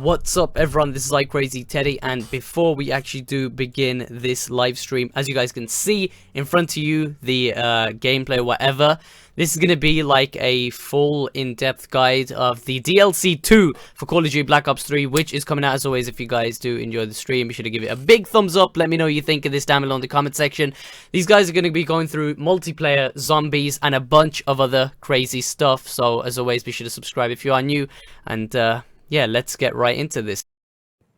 What's up everyone, this is iCrazyTeddy, and before we actually do begin this live stream, as you guys can see in front of you, the gameplay or whatever, this is going to be like a full in-depth guide of the DLC 2 for Call of Duty Black Ops 3, which is coming out. As always, if you guys do enjoy the stream, be sure to give it a big thumbs up. Let me know what you think of this down below in the comment section. These guys are going to be going through multiplayer, zombies, and a bunch of other crazy stuff. So as always, be sure to subscribe if you are new, and yeah, let's get right into this.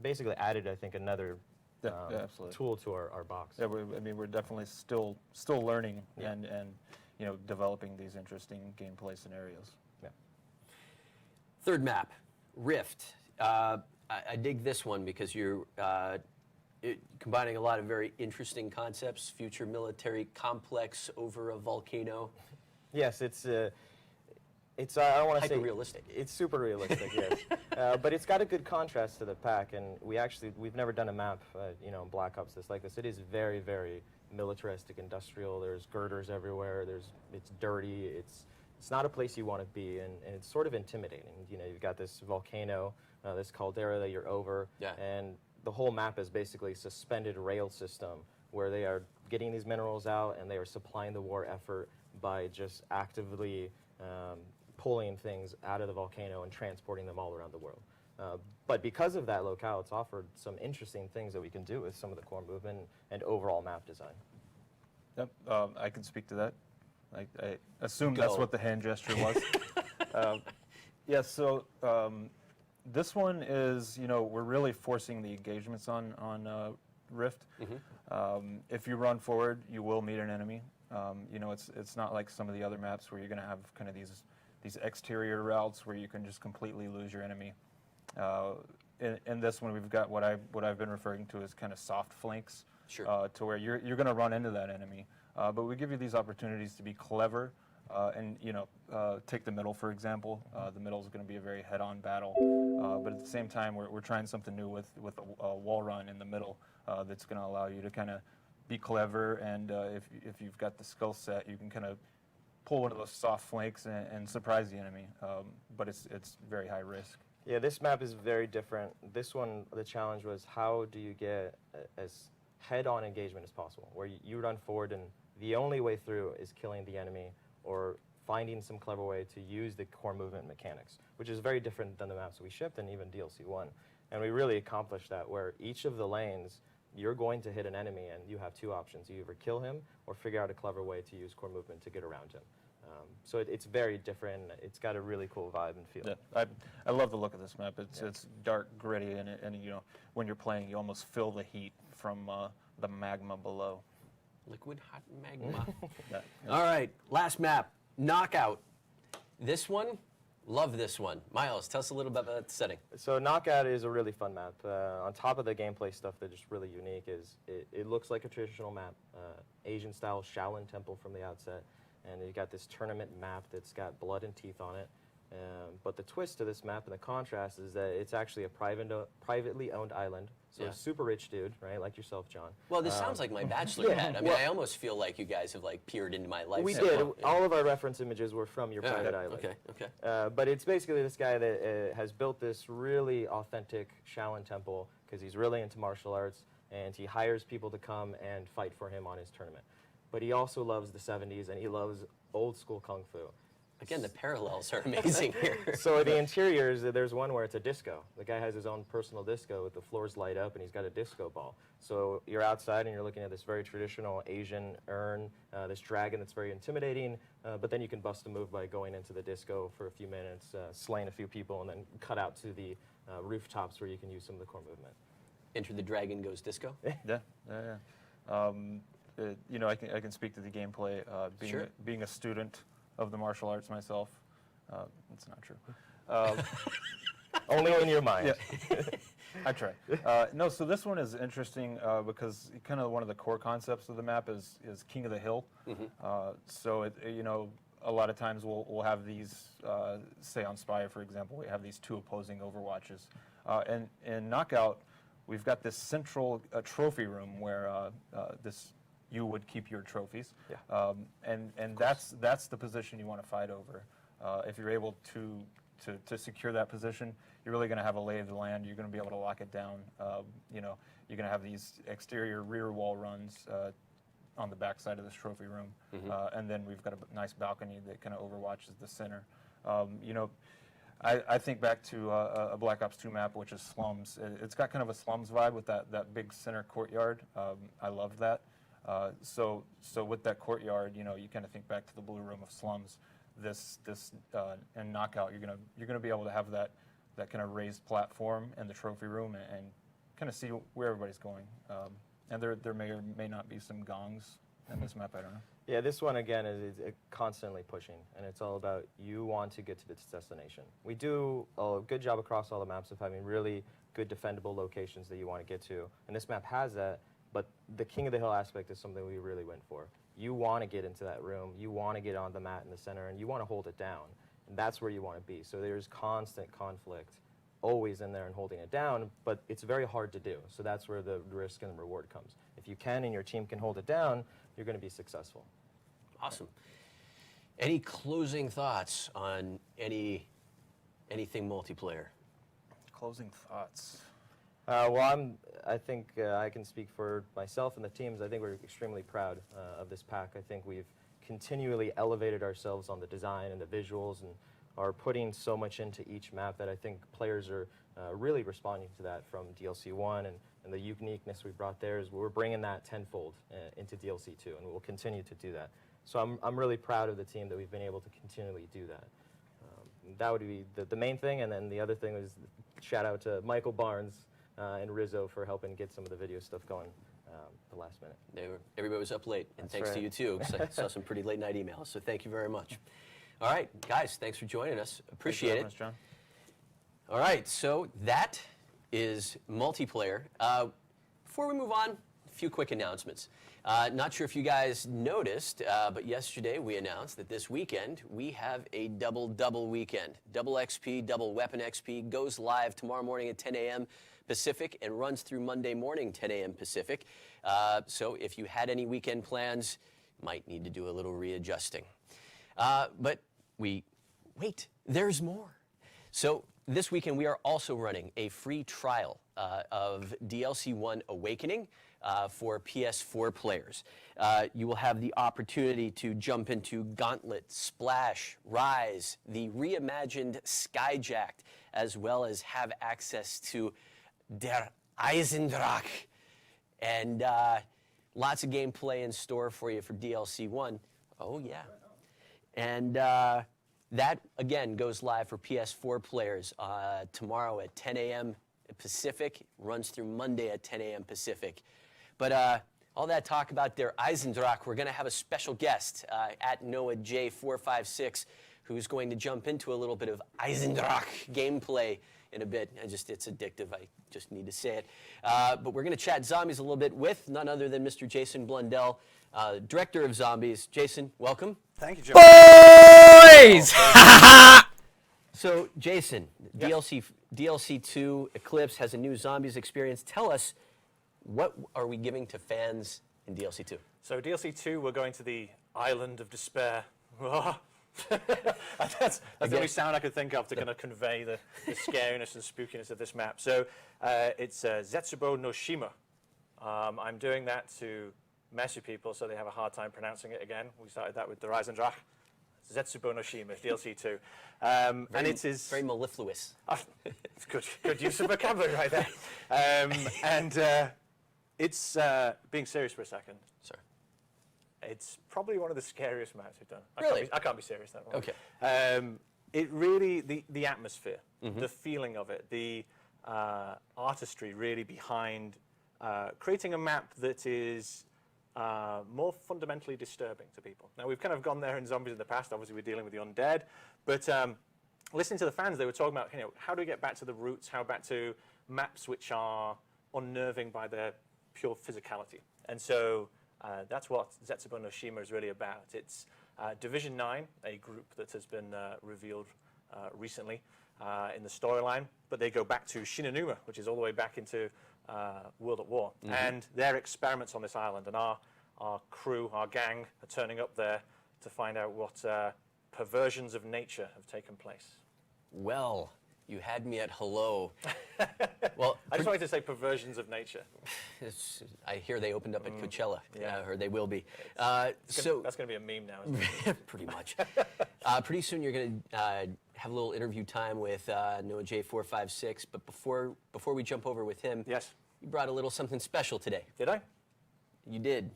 Basically added, I think, another tool to our box. Yeah, I mean, we're definitely still learning and you know, developing these interesting gameplay scenarios. Yeah. Third map, Rift. I dig this one because you're combining a lot of very interesting concepts. Future military complex over a volcano. Yes, it's I don't want to say realistic. It's super realistic, yes. But it's got a good contrast to the pack, and we've never done a map, you know, in Black Ops like this. It is very, very militaristic, industrial. There's girders everywhere. It's dirty. It's not a place you want to be, and it's sort of intimidating. You know, you've got this volcano, this caldera that you're over, and the whole map is basically a suspended rail system where they are getting these minerals out, and they are supplying the war effort by just actively pulling things out of the volcano and transporting them all around the world. But because of that locale, it's offered some interesting things that we can do with some of the core movement and overall map design. Yep, I can speak to that. I assume that's what the hand gesture was. Yeah, so this one is, you know, we're really forcing the engagements on Rift. If you run forward, you will meet an enemy. You know, it's not like some of the other maps where you're going to have kind of these exterior routes where you can just completely lose your enemy. In this one, we've got what I've been referring to as kind of soft flanks, to where you're going to run into that enemy. But we give you these opportunities to be clever, and you know, take the middle for example. The middle is going to be a very head-on battle, but at the same time, we're trying something new with a wall run in the middle that's going to allow you to kind of be clever, and if you've got the skill set, you can kind of pull one of those soft flanks and surprise the enemy. But it's very high risk. Yeah, this map is very different. This one, the challenge was how do you get as head-on engagement as possible, where you run forward and the only way through is killing the enemy or finding some clever way to use the core movement mechanics, which is very different than the maps we shipped and even DLC 1. And we really accomplished that, where each of the lanes, you're going to hit an enemy and you have two options. You either kill him or figure out a clever way to use core movement to get around him. So it's very different. It's got a really cool vibe and feel. Yeah, I love the look of this map. It's dark, gritty, and you know, when you're playing, you almost feel the heat from the magma below. Liquid hot magma. All right, last map, Knockout. This one, love this one. Miles, tell us a little bit about the setting. So Knockout is a really fun map. On top of the gameplay stuff that's just really unique is it looks like a traditional map, Asian-style Shaolin temple from the outset. And you got this tournament map that's got blood and teeth on it. But the twist to this map and the contrast is that it's actually a privately owned island. So a super rich dude, right, like yourself, John. Well, this sounds like my bachelor pad. I mean, I almost feel like you guys have like peered into my life. We did. All of our reference images were from your private island. Okay. But it's basically this guy that has built this really authentic Shaolin temple because he's really into martial arts, and he hires people to come and fight for him on his tournament. But he also loves the 70s, and he loves old school kung fu. Again, the parallels are amazing here. So the interiors, there's one where it's a disco. The guy has his own personal disco with the floors light up, and he's got a disco ball. So you're outside, and you're looking at this very traditional Asian urn, this dragon that's very intimidating, but then you can bust a move by going into the disco for a few minutes, slaying a few people, and then cut out to the rooftops where you can use some of the core movement. Enter the Dragon Goes Disco? Yeah. You know, I can speak to the gameplay. Being a student of the martial arts myself, that's not true. Only in your mind. Yeah. I try. No, so this one is interesting because kind of one of the core concepts of the map is King of the Hill. So you know, a lot of times we'll have these, say on Spire, for example, we have these two opposing overwatches, and in Knockout, we've got this central trophy room where you would keep your trophies, and that's the position you want to fight over. If you're able to to secure that position, you're really going to have a lay of the land. You're going to be able to lock it down. You know, you're going to have these exterior rear wall runs on the back side of this trophy room, and then we've got a nice balcony that kind of overwatches the center. You know, I think back to a Black Ops 2 map, which is Slums. It's got kind of a Slums vibe with that big center courtyard. I love that. So with that courtyard, you know, you kind of think back to the Blue Room of Slums. And Knockout, you're gonna be able to have that kind of raised platform in the trophy room and kind of see where everybody's going. And there may or may not be some gongs in this map. I don't know. Yeah, this one again is constantly pushing, and it's all about you want to get to this destination. We do a good job across all the maps of having really good defendable locations that you want to get to, and this map has that, but the king of the hill aspect is something we really went for. You want to get into that room, you want to get on the mat in the center, and you want to hold it down, and that's where you want to be. So there's constant conflict always in there and holding it down, but it's very hard to do. So that's where the risk and the reward comes. If you can and your team can hold it down, you're going to be successful. Awesome. Any closing thoughts on anything multiplayer? Closing thoughts. Well, I think I can speak for myself and the teams. I think we're extremely proud of this pack. I think we've continually elevated ourselves on the design and the visuals and are putting so much into each map that I think players are really responding to that from DLC 1, and the uniqueness we brought there is we're bringing that tenfold into DLC 2, and we'll continue to do that. So I'm really proud of the team that we've been able to continually do that. That would be the main thing, and then the other thing was shout out to Michael Barnes and Rizzo for helping get some of the video stuff going the last minute. Everybody was up late, and That's thanks right. to you too, because I saw some pretty late night emails, so thank you very much. All right, guys, thanks for joining us. Appreciate it. Thanks, John. All right, so that is multiplayer. Before we move on, a few quick announcements. Not sure if you guys noticed, but yesterday we announced that this weekend we have a double weekend. Double XP, double weapon XP goes live tomorrow morning at 10 a.m. Pacific and runs through Monday morning, 10 a.m. Pacific. So if you had any weekend plans, might need to do a little readjusting. But wait, there's more. So this weekend we are also running a free trial of DLC 1 Awakening for PS4 players. You will have the opportunity to jump into Gauntlet, Splash, Rise, the reimagined Skyjacked, as well as have access to Der Eisendrache. And lots of gameplay in store for you for DLC 1. Oh, yeah. And that, again, goes live for PS4 players tomorrow at 10 a.m. Pacific, runs through Monday at 10 a.m. Pacific. But all that talk about Der Eisendrache, we're going to have a special guest at NoahJ456 who's going to jump into a little bit of Eisendrache gameplay in a bit. It's addictive. I just need to say it. But we're going to chat zombies a little bit with none other than Mr. Jason Blundell, director of Zombies. Jason, welcome. Thank you, Joe. Boys! So, Jason, DLC 2 Eclipse has a new Zombies experience. Tell us, what are we giving to fans in DLC 2? So DLC 2, we're going to the Island of Despair. That's the only sound I could think of to kind of convey the scariness and spookiness of this map. So it's Zetsubou No Shima. I'm doing that to mess with people so they have a hard time pronouncing it again. We started that with Der Eisendrache. Zetsubou No Shima, DLC 2. And it is... Very mellifluous. It's good use of vocabulary right there. It's, being serious for a second, Sorry. it's probably one of the scariest maps we've done. Really? I can't be serious that long. Okay. It really, the atmosphere, the feeling of it, the artistry really behind creating a map that is more fundamentally disturbing to people. Now, we've kind of gone there in Zombies in the past. Obviously, we're dealing with the undead. But listening to the fans, they were talking about, how do we get back to the roots, how back to maps which are unnerving by their pure physicality. And so that's what Zetsubou No Shima is really about. It's Division 9, a group that has been revealed recently in the storyline, but they go back to Shinonuma, which is all the way back into World at War. And their experiments on this island, and our crew, our gang, are turning up there to find out what perversions of nature have taken place. Well, you had me at hello. Well, I just wanted to say perversions of nature. I hear they opened up at Coachella, Yeah. or they will be. That's going to be a meme now, isn't it? Pretty much. Pretty soon you're going to have a little interview time with Noah J456, but before we jump over with him, Yes. you brought a little something special today. Did I? You did.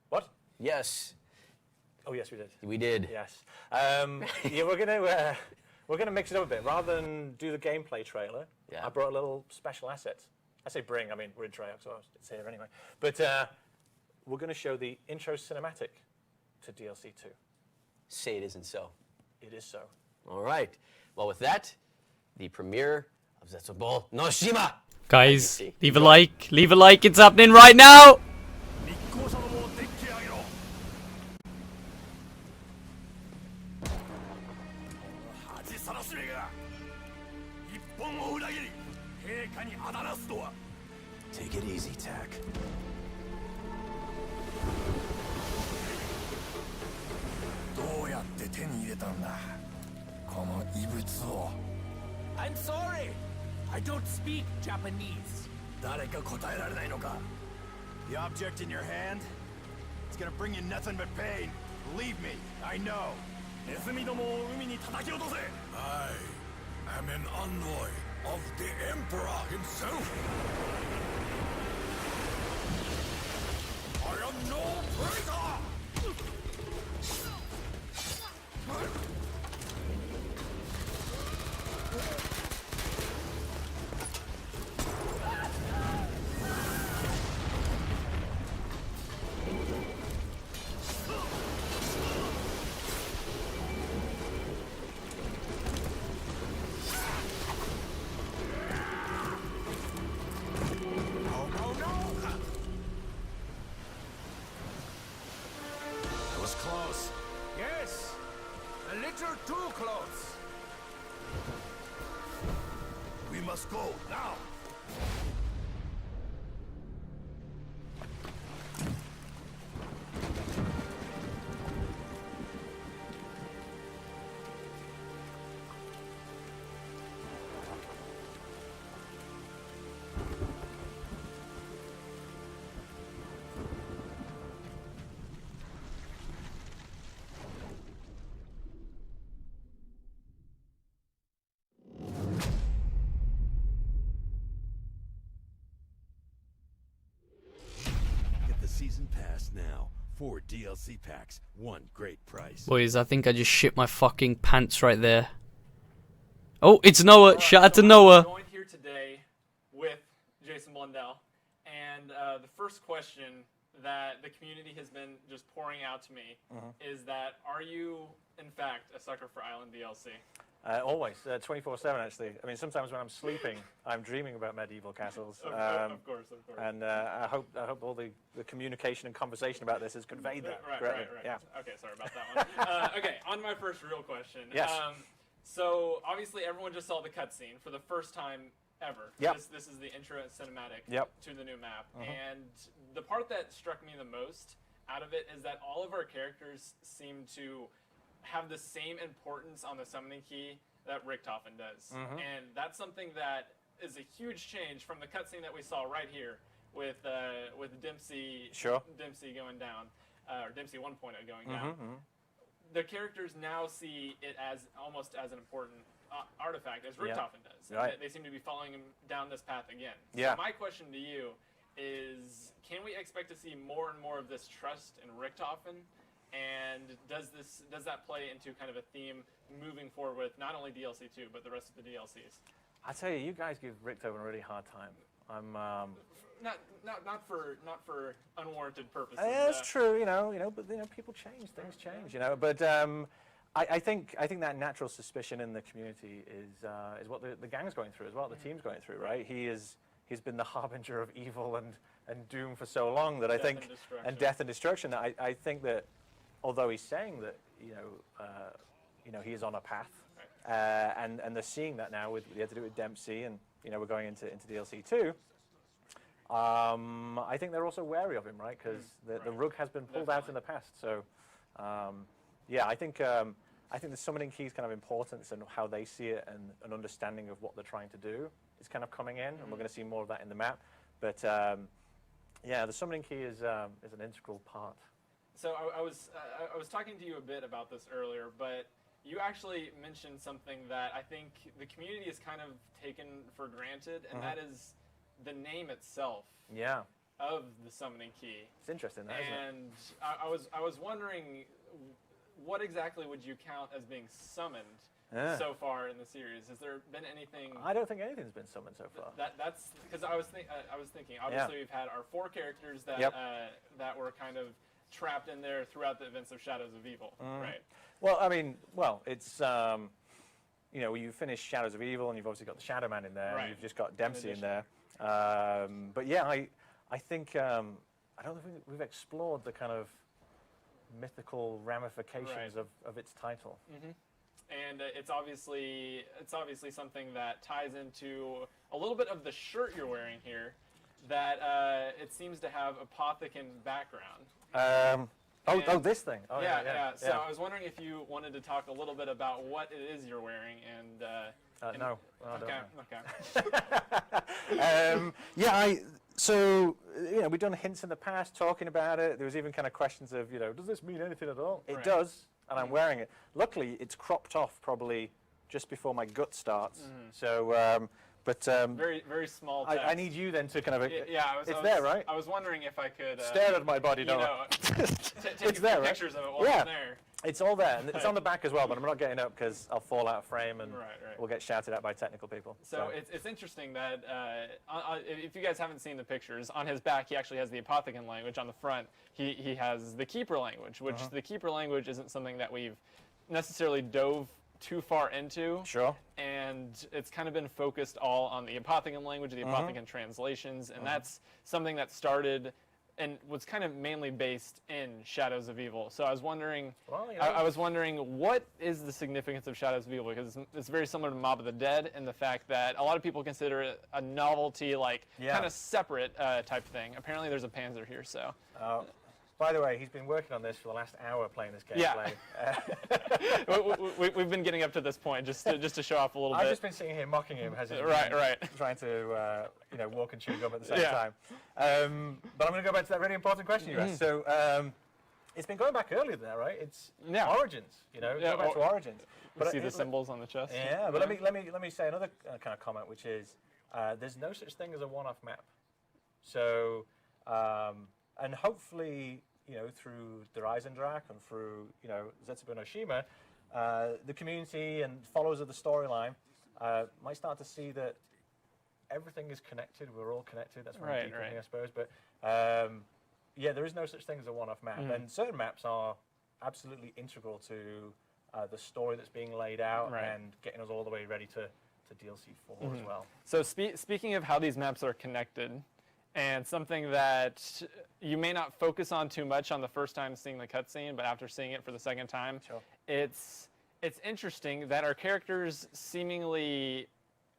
What? Yes. Oh, yes, we did. We did. Yes. Yeah, we're gonna mix it up a bit. Rather than do the gameplay trailer, Yeah. I brought a little special asset. I say bring, I mean we're in Treyarch, so it's here anyway. But we're gonna show the intro cinematic to DLC 2. Say it isn't so. It is so. All right. Well, with that, the premiere of Zetsubou No Shima. Guys, leave a like, it's happening right now! 日光社どもをデッキへ上げろ恥さらしめが一本を裏切り陛下にあだなすとは Take it easy, Tack. どうやって手に入れたんだこの異物を I'm sorry! I don't speak Japanese. 誰か答えられないのか The object in your hand? It's gonna bring you nothing but pain. Believe me, I know. ネズミどもを海に叩き落とせ I am an envoy of the Emperor himself. I am no traitor! That was close. Yes, a little too close. We must go now. Get the season pass now. 4 DLC packs, 1 great price. Boys, I think I just shit my fucking pants right there. Oh, it's Noah! Shout out to Noah! I'm joined here today with Jason Blundell, and the first question that the community has been just pouring out to me is that, are you, in fact, a sucker for Island DLC? Always, 24/7 actually. I mean, sometimes when I'm sleeping, I'm dreaming about medieval castles. Of course. And I hope all the communication and conversation about this has conveyed that. Right. correctly. Yeah. Okay, sorry about that one. Okay, on to my first real question. Yes. So, obviously, everyone just saw the cutscene for the first time ever. Yep. This is the intro cinematic Yep. to the new map. And the part that struck me the most out of it is that all of our characters seem to have the same importance on the summoning key that Richtofen does. And that's something that is a huge change from the cutscene that we saw right here with Dempsey Sure. Dempsey going down, or Dempsey 1.0 going down. The characters now see it as almost as an important artifact as Richtofen does. And Right. they seem to be following him down this path again. Yeah. So my question to you is, can we expect to see more and more of this trust in Richtofen? And does that play into kind of a theme moving forward with not only DLC 2 but the rest of the DLCs? I tell you, you guys give Richtofen a really hard time. I'm. Not for unwarranted purposes. Yeah, that's true, but people change, things change, But I think that natural suspicion in the community is what the gang's going through as well, the team's going through, right? He's been the harbinger of evil and doom for so long that I think, and death and destruction. That I think that although he's saying that he is on a path, and they're seeing that now with they had to do it with Dempsey, and we're going into DLC 2. I think they're also wary of him, right? Because the rug has been pulled out in the past. So, I think I think the summoning key's kind of importance and how they see it and an understanding of what they're trying to do is kind of coming in, and we're going to see more of that in the map. But yeah, the summoning key is an integral part. So I was talking to you a bit about this earlier, but you actually mentioned something that I think the community is kind of taken for granted, and that is the name itself. Yeah. Of the summoning key. It's interesting, that, and I was wondering, what exactly would you count as being summoned so far in the series? Has there been anything? I don't think anything's been summoned so far. That's because I was thinking. Obviously, we've had our 4 characters that that were kind of trapped in there throughout the events of Shadows of Evil, right? Well, I mean, it's you know, you finish Shadows of Evil, and you've obviously got the Shadow Man in there, and you've just got Dempsey in there. But yeah, I think I don't think we've explored the kind of mythical ramifications of its title. And it's obviously something that ties into a little bit of the shirt you're wearing here, that it seems to have Apothicon background. Oh, this thing. Oh, yeah. So I was wondering if you wanted to talk a little bit about what it is you're wearing and. No. Okay. Yeah, so, you know, we've done hints in the past talking about it. There was even kind of questions of, you know, does this mean anything at all? It does, and I'm wearing it. Luckily, it's cropped off probably just before my gut starts. So, very, very small text. I need you then to kind of... it's there, right? I was wondering if I could... Stare at my body, don't I? Take there, pictures of it while I'm there. It's all there, and it's on the back as well, but I'm not getting up because I'll fall out of frame and we'll get shouted at by technical people. So it's interesting that if you guys haven't seen the pictures, on his back he actually has the Apothicon language. On the front he has the Keeper language, which the Keeper language isn't something that we've necessarily dove too far into. Sure. And it's kind of been focused all on the Apothicon language, the Apothicon translations, and that's something that started and was kind of mainly based in Shadows of Evil. So I was wondering, I was wondering, what is the significance of Shadows of Evil? Because it's very similar to Mob of the Dead in the fact that a lot of people consider it a novelty, like kind of separate type thing. Apparently there's a Panzer here, so. By the way, he's been working on this for the last hour playing this game. Yeah. We've been getting up to this point just to show off a little bit. I've just been sitting here mocking him as he's trying to you know, walk and chew gum at the same time. But I'm going to go back to that really important question you asked. So it's been going back earlier than that, right? It's Origins. You know, go back to Origins. But see the symbols on the chest. Yeah, but let me say another kind of comment, which is there's no such thing as a one-off map. So. And hopefully, you know, through the Reisendrak and through, you know, Zetsubou No Shima, the community and followers of the storyline might start to see that everything is connected. We're all connected. That's very deep in me, I suppose. But yeah, there is no such thing as a one-off map. And certain maps are absolutely integral to the story that's being laid out and getting us all the way ready to DLC 4 as well. So speaking of how these maps are connected, and something that you may not focus on too much on the first time seeing the cutscene, but after seeing it for the second time, it's interesting that our characters seemingly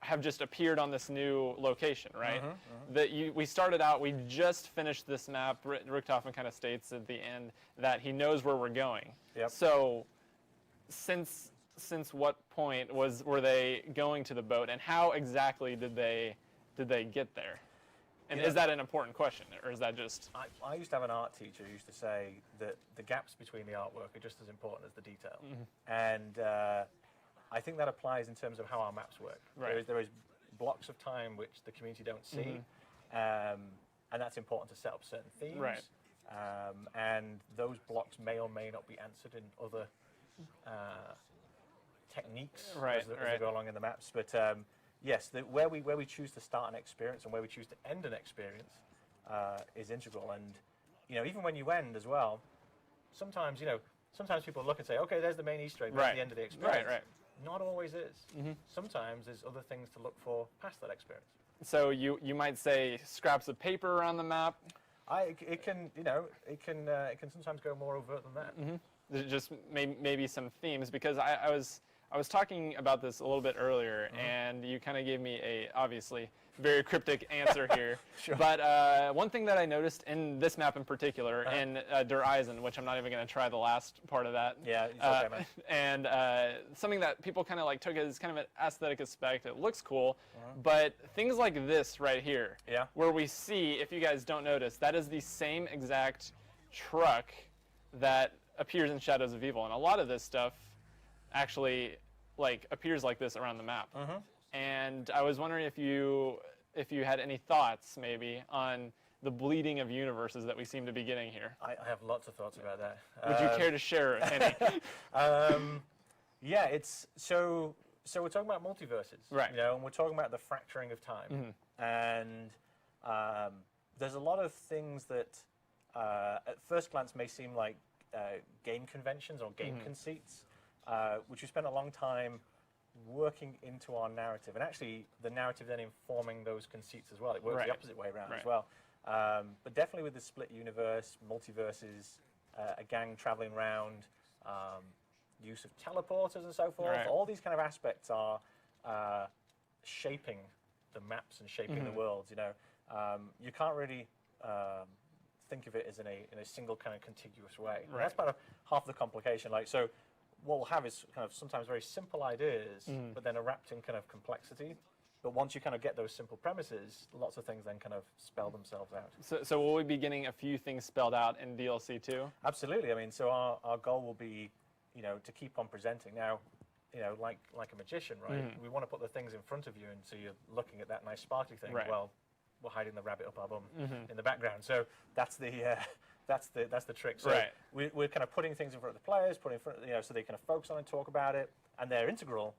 have just appeared on this new location, right? That we started out, we just finished this map. Richtofen kind of states at the end that he knows where we're going. So since what point were they going to the boat, and how exactly did they get there? And is that an important question, or is that just... I used to have an art teacher who used to say that the gaps between the artwork are just as important as the detail. And I think that applies in terms of how our maps work. There is blocks of time which the community don't see, and that's important to set up certain themes. And those blocks may or may not be answered in other techniques as they go along in the maps. But yes, where we choose to start an experience and where we choose to end an experience is integral. And you know, even when you end as well, sometimes people look and say, okay, there's the main Easter egg, that's the end of the experience. Not always is. Sometimes there's other things to look for past that experience. So you might say scraps of paper around the map. It can sometimes go more overt than that. Just maybe some themes, because I was I was talking about this a little bit earlier, and you kind of gave me a obviously very cryptic answer here. Sure. But one thing that I noticed in this map in particular, in Der Eisen, which I'm not even going to try the last part of that. Yeah, it's okay, man. And something that people kind of like took as kind of an aesthetic aspect. It looks cool, but things like this right here, Yeah. where we see, if you guys don't notice, that is the same exact truck that appears in Shadows of Evil, and a lot of this stuff actually like appears like this around the map. And I was wondering if you had any thoughts maybe on the bleeding of universes that we seem to be getting here. I have lots of thoughts about that. Would you care to share any? Yeah, it's so we're talking about multiverses, Right. You know, and we're talking about the fracturing of time, and there's a lot of things that at first glance may seem like game conventions or game conceits, which we spent a long time working into our narrative, and actually the narrative then informing those conceits as well. It works Right. the opposite way around Right. as well. But definitely with the split universe, multiverses, a gang traveling around, use of teleporters and so forth, Right. all these kind of aspects are shaping the maps and shaping the worlds. You know, you can't really think of it as in a single kind of contiguous way. And that's part of half the complication. Like, so what we'll have is kind of sometimes very simple ideas, but then are wrapped in kind of complexity. But once you kind of get those simple premises, lots of things then kind of spell themselves out. So will we be getting a few things spelled out in DLC 2? Absolutely. I mean, so our goal will be, you know, to keep on presenting. Now, you know, like a magician, right? We want to put the things in front of you, and so you're looking at that nice sparkly thing. Right. Well, we're hiding the rabbit up our bum in the background. So that's the that's the trick. So Right. we're kind of putting things in front of the players, putting in front, you know, so they kind of focus on and talk about it, and they're integral.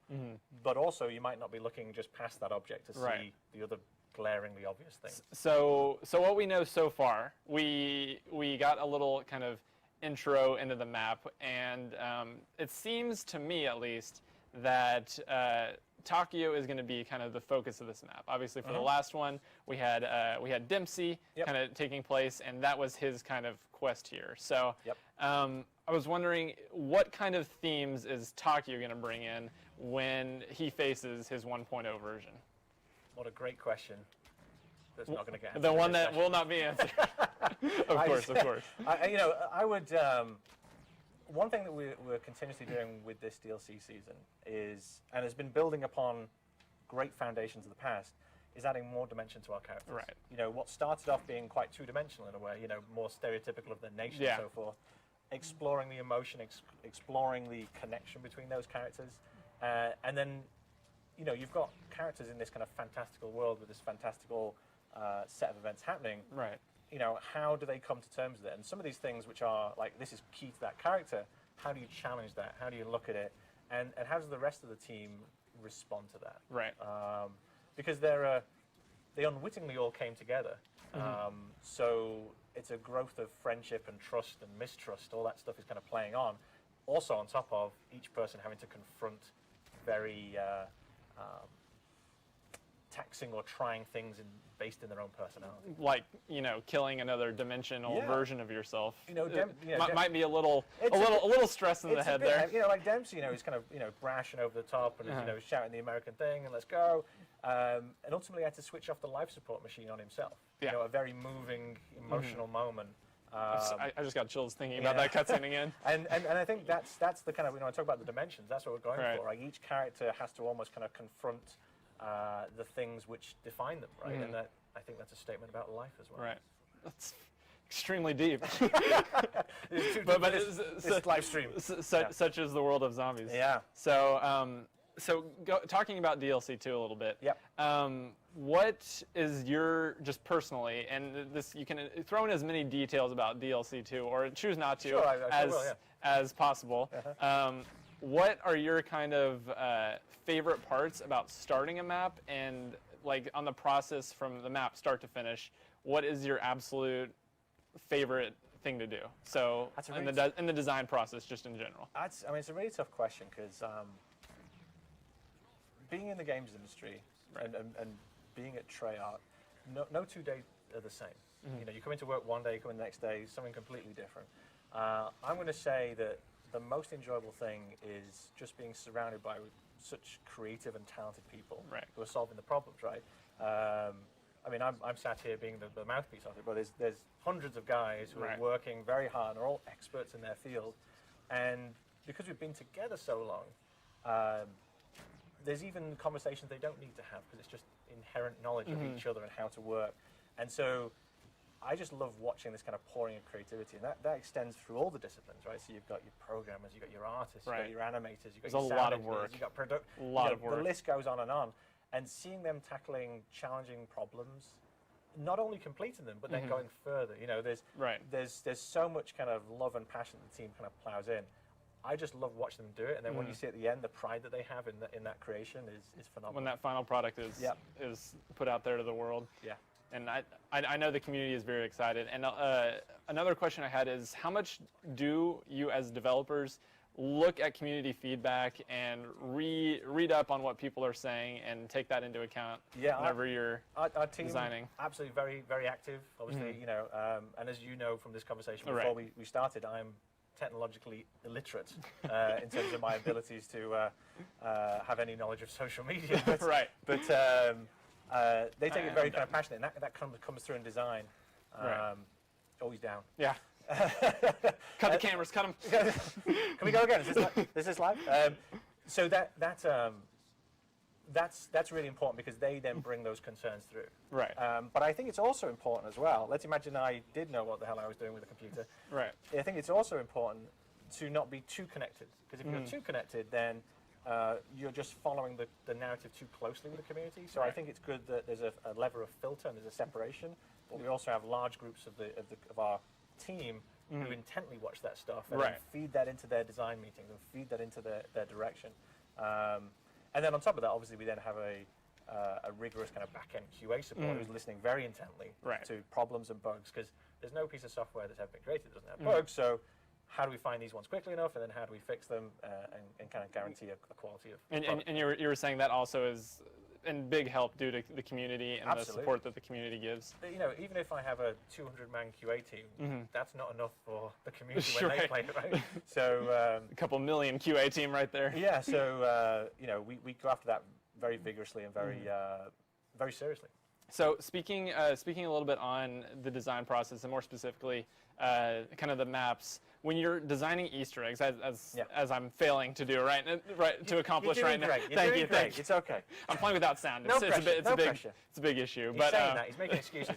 But also, you might not be looking just past that object to see Right. the other glaringly obvious thing. So what we know so far, we got a little kind of intro into the map, and it seems to me at least that Tokyo is going to be kind of the focus of this map. Obviously, for the last one, we had Dempsey kind of taking place, and that was his kind of quest here. So I was wondering, what kind of themes is Tokyo going to bring in when he faces his 1.0 version? What a great question. That's not going to get answered. The in one this that session. will not be answered. Of course. You know, I would. One thing that we're continuously doing with this DLC season is, and has been building upon great foundations of the past, is adding more dimension to our characters. Right. You know, what started off being quite two-dimensional in a way, you know, more stereotypical of the nation Yeah. and so forth, exploring the emotion, exploring the connection between those characters, and then, you know, you've got characters in this kind of fantastical world with this fantastical set of events happening. Right. You know, how do they come to terms with it? And some of these things which are like, this is key to that character, how do you challenge that? How do you look at it? And how does the rest of the team respond to that? Right. Because they unwittingly all came together. So it's a growth of friendship and trust and mistrust. All that stuff is kind of playing on. Also on top of each person having to confront very taxing or trying things based in their own personality. Like, you know, killing another dimensional Yeah. version of yourself. You know, might be a little stress in the it's a head bit, there. you know, like Dempsey, you know, he's kind of, you know, brash and over the top and, you know, shouting the American thing and let's go. And ultimately had to switch off the life support machine on himself. Yeah. You know, a very moving, emotional moment. I just got chills thinking about that cutscene again. And I think that's the kind of, you know, I talk about the dimensions, that's what we're going Right. for. Like each character has to almost kind of confront the things which define them, right? And that, I think that's a statement about life as well. Right. That's extremely deep. But it's live stream. Such is the world of zombies. Yeah. So, talking about DLC 2 a little bit. Yep. What is your, just personally, and this you can throw in as many details about DLC 2 or choose not to, Sure, I will, yeah. as possible. What are your kind of favorite parts about starting a map, and like on the process from the map start to finish? What is your absolute favorite thing to do? So That's a in really the design process, just in general. I mean, it's a really tough question because being in the games industry and being at Treyarch, no 2 days are the same. You know, you come into work one day, you come in the next day, something completely different. I'm going to say that the most enjoyable thing is just being surrounded by such creative and talented people who are solving the problems, right? I mean, I'm sat here being the mouthpiece of it, but there's hundreds of guys who are working very hard and are all experts in their field. And because we've been together so long, there's even conversations they don't need to have because it's just inherent knowledge of each other and how to work. And so I just love watching this kind of pouring of creativity, and that extends through all the disciplines, right? So you've got your programmers, you've got your artists, you've got your animators, you've got There's your a lot sound of work. engineers, you've got A lot of work. The list goes on, and seeing them tackling challenging problems, not only completing them, but then going further. You know, there's so much kind of love and passion the team kind of plows in. I just love watching them do it, and then when you see at the end the pride that they have in that creation is phenomenal. When that final product is put out there to the world. Yeah. And I know the community is very excited. And another question I had is, how much do you as developers look at community feedback and read up on what people are saying and take that into account whenever you're our team designing? Absolutely very, very active, obviously, you know, and as you know from this conversation before we started, I'm technologically illiterate in terms of my abilities to have any knowledge of social media. But, they take it very kind of passionate, and that comes through in design. Always down. Yeah. Cut the cameras, cut them. Can we go again? Is this live? So that's really important because they then bring those concerns through. Right. But I think it's also important as well. Let's imagine I did know what the hell I was doing with the computer. Right. I think it's also important to not be too connected, because if you're too connected, then you're just following the narrative too closely with the community. So I think it's good that there's a lever of filter and there's a separation, but we also have large groups of our team who intently watch that stuff and then feed that into their design meetings and feed that into their direction. And then on top of that, obviously, we then have a rigorous kind of back-end QA support who's listening very intently to problems and bugs, because there's no piece of software that's ever been created that doesn't have bugs. So how do we find these ones quickly enough, and then how do we fix them and kind of guarantee a quality of product? And you were saying that also is in big help due to the community and the support that the community gives. You know, even if I have a 200-man QA team, that's not enough for the community when they play it, right? So a couple million QA team right there. Yeah. So you know, we go after that very vigorously and very seriously. So speaking a little bit on the design process, and more specifically, kind of the maps. When you're designing Easter eggs, as I'm failing to do to accomplish right now. Thank you. It's okay. I'm playing without sound. No pressure. It's a big issue. He's saying that. He's making excuses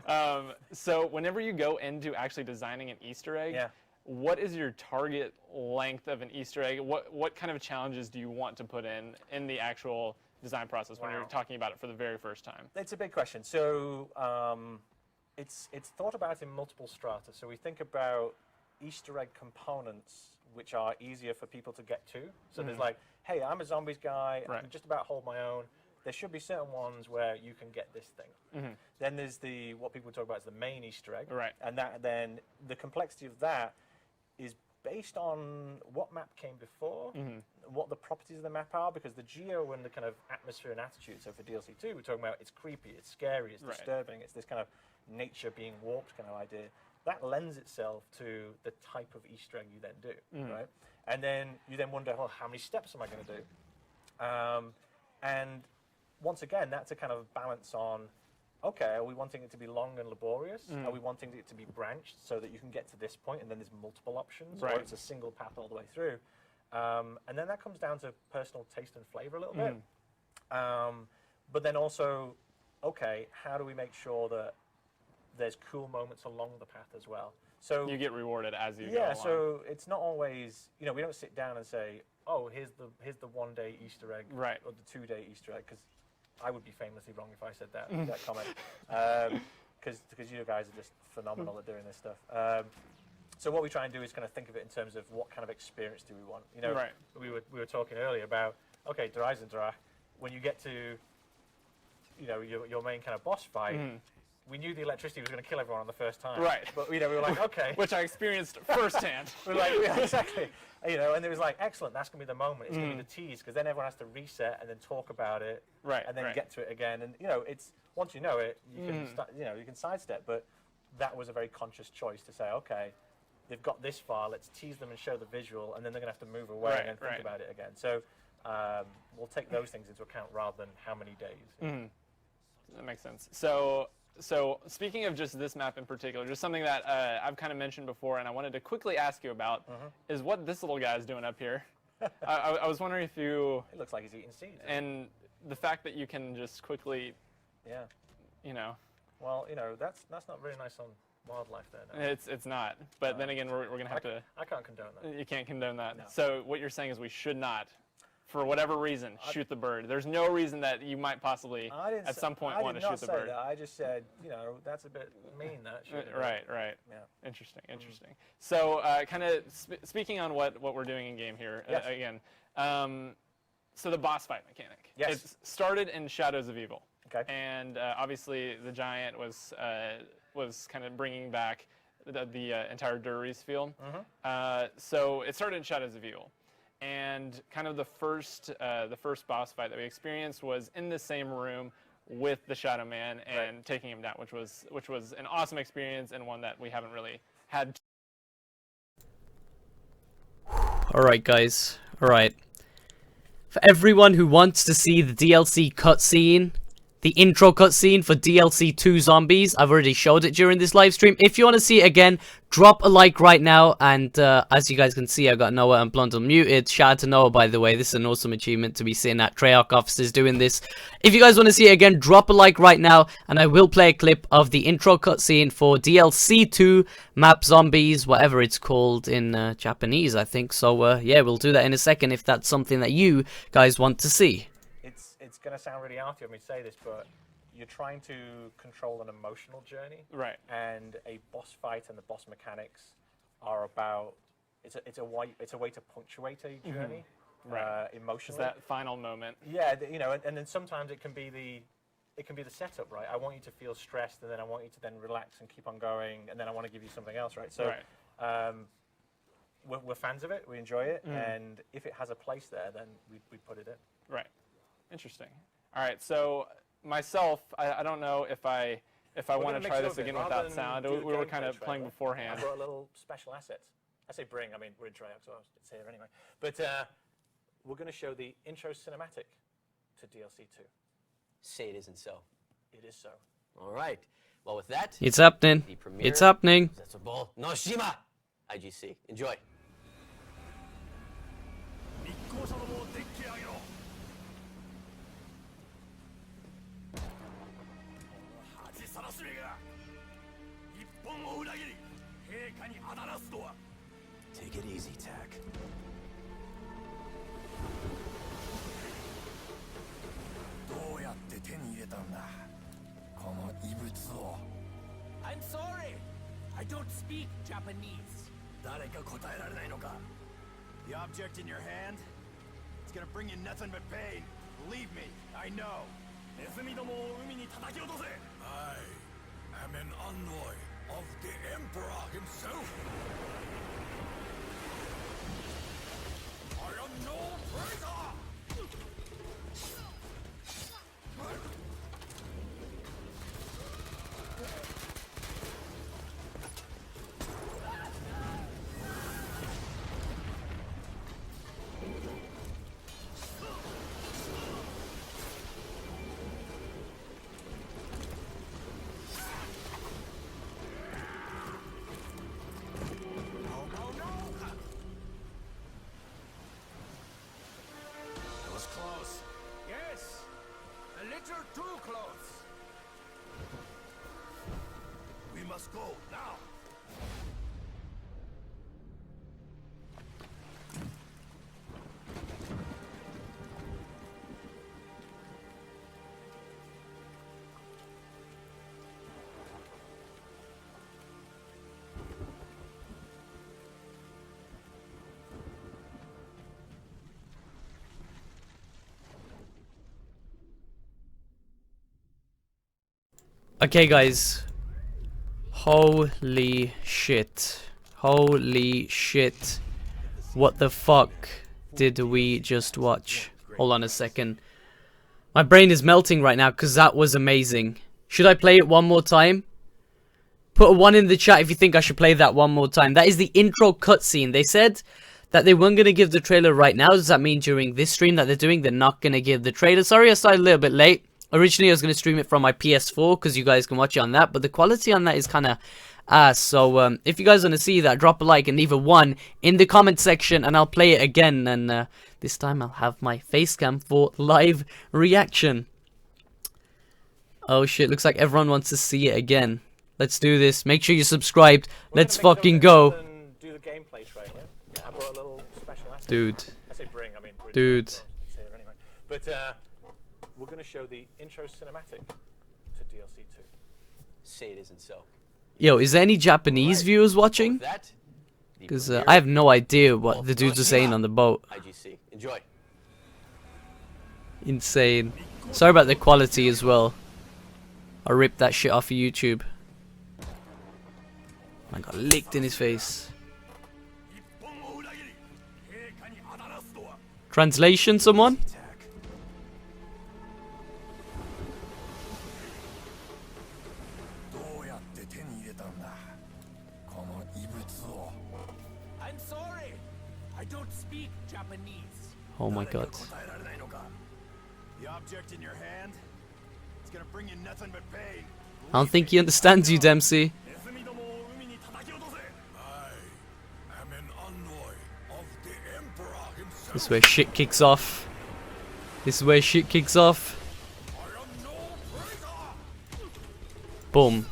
now. So whenever you go into actually designing an Easter egg, what is your target length of an Easter egg? What kind of challenges do you want to put in the actual design process when you're talking about it for the very first time? It's a big question. So it's thought about in multiple strata. So we think about Easter egg components which are easier for people to get to. So there's like, hey, I'm a zombies guy, I can just about hold my own. There should be certain ones where you can get this thing. Then there's what people talk about as the main Easter egg. And then the complexity of that is based on what map came before, what the properties of the map are, because the geo and the kind of atmosphere and attitude, so for DLC 2, we're talking about it's creepy, it's scary, it's disturbing, it's this kind of nature being warped kind of idea. That lends itself to the type of Easter egg you then do, right? And then you then wonder, well, how many steps am I going to do? And once again, that's a kind of balance on, okay, are we wanting it to be long and laborious? Are we wanting it to be branched so that you can get to this point and then there's multiple options, or it's a single path all the way through? And then that comes down to personal taste and flavor a little bit. But then also, okay, how do we make sure that there's cool moments along the path as well? So you get rewarded as you go along. So it's not always, you know, we don't sit down and say, oh, here's the 1-day Easter egg, or the 2-day Easter egg, because I would be famously wrong if I said that comment, because you guys are just phenomenal at doing this stuff. So what we try and do is kind of think of it in terms of what kind of experience do we want. You know, we were talking earlier about, okay, Dreisendrach, when you get to, you know, your main kind of boss fight, we knew the electricity was going to kill everyone on the first time. But, you know, we were like, okay. Which I experienced firsthand. We were like, yeah, exactly. You know, and it was like, excellent, that's going to be the moment. It's going to be the tease, because then everyone has to reset and then talk about it. And then get to it again. And, you know, it's, once you know it, you can, you know, you can sidestep. But that was a very conscious choice to say, okay, they've got this far, let's tease them and show the visual, and then they're going to have to move away and think about it again. So we'll take those things into account rather than how many days. That makes sense. So speaking of just this map in particular, just something that I've kind of mentioned before, and I wanted to quickly ask you about, is what this little guy is doing up here. I was wondering if you... It looks like he's eating seeds. And the fact that you can just quickly... Yeah. You know... Well, you know, that's not very nice on wildlife there. No. It's not. But then again, we're going to have to... I can't condone that. You can't condone that. No. So what you're saying is we should not, for whatever reason, shoot the bird. There's no reason that you might possibly at some point want to shoot the bird. That. I just said, you know, that's a bit mean. That right. Yeah. Interesting. So, kind of speaking on what we're doing in game here again. So the boss fight mechanic. Yes. It started in Shadows of Evil. Okay. And obviously the giant was kind of bringing back the entire Duries feel. So it started in Shadows of Evil. And kind of the first boss fight that we experienced was in the same room with the Shadow Man and taking him down, which was an awesome experience and one that we haven't really had. All right, guys. All right. For everyone who wants to see the DLC cutscene, the intro cutscene for DLC 2 Zombies, I've already showed it during this live stream. If you want to see it again, drop a like right now. And as you guys can see, I got Noah and Blunt unmuted. Shout out to Noah, by the way. This is an awesome achievement to be sitting at Treyarch offices doing this. If you guys want to see it again, drop a like right now. And I will play a clip of the intro cutscene for DLC 2 Map Zombies, whatever it's called in Japanese, I think. So yeah, we'll do that in a second if that's something that you guys want to see. It's going to sound really arty of me to say this, but you're trying to control an emotional journey. Right. And a boss fight and the boss mechanics are about, it's a way to punctuate a journey. Emotionally. It's that final moment. Yeah, you know, and then sometimes it can be the setup, right? I want you to feel stressed, and then I want you to then relax and keep on going, and then I want to give you something else, right? So we're fans of it, we enjoy it, and if it has a place there, then we put it in. Right. Interesting. All right, so myself, I don't know if I want to try this again without sound. We were kind of playing beforehand. I've got a little special assets. I say bring, I mean, we're in Treyarch, so it's here anyway. But we're going to show the intro cinematic to DLC 2. Say it isn't so. It is so. All right. Well, with that, It's happening. the premiere It's happening. of Zetsubou No Shima, IGC. Enjoy. 恥さらしめが日本を裏切り陛下にあだなすとは Take it easy, Tack. どうやって手に入れたんだこの異物を I'm sorry. I don't speak Japanese. 誰か答えられないのか The object in your hand? It's gonna bring you nothing but pain. Believe me, I know. ネズミどもを海に叩き落とせ I am an envoy of the Emperor himself. I am no traitor. Close. Yes, a little too close. We must go now. Okay, guys. Holy shit. Holy shit. What the fuck did we just watch? Hold on a second. My brain is melting right now because that was amazing. Should I play it one more time? Put a 1 in the chat if you think I should play that one more time. That is the intro cutscene. They said that they weren't going to give the trailer right now. Does that mean during this stream that they're doing, they're not going to give the trailer? Sorry, I started a little bit late. Originally, I was going to stream it from my PS4 because you guys can watch it on that. But the quality on that is kind of ass. So if you guys want to see that, drop a like and leave a 1 in the comment section. And I'll play it again. And this time I'll have my face cam for live reaction. Oh shit, looks like everyone wants to see it again. Let's do this. Make sure you're subscribed. Let's fucking go. Do the gameplay trailer. I brought a little special asset. Dude. I say bring, I mean Dude. Anyway. But we're going to show the intro cinematic to DLC 2. Say it isn't so. Yo, is there any Japanese viewers watching? That, Because I have no idea what the dudes are saying on the boat. IGC. Enjoy. Insane. Sorry about the quality as well. I ripped that shit off of YouTube. I got licked in his face. Translation, someone? I'm sorry. I don't speak Japanese. Oh my god. The object in your hand, it's gonna bring you nothing but pain. I don't think he understands you, Dempsey. I am an envoy of the Emperor himself. This is where shit kicks off. This is where shit kicks off. I am no traitor. Boom.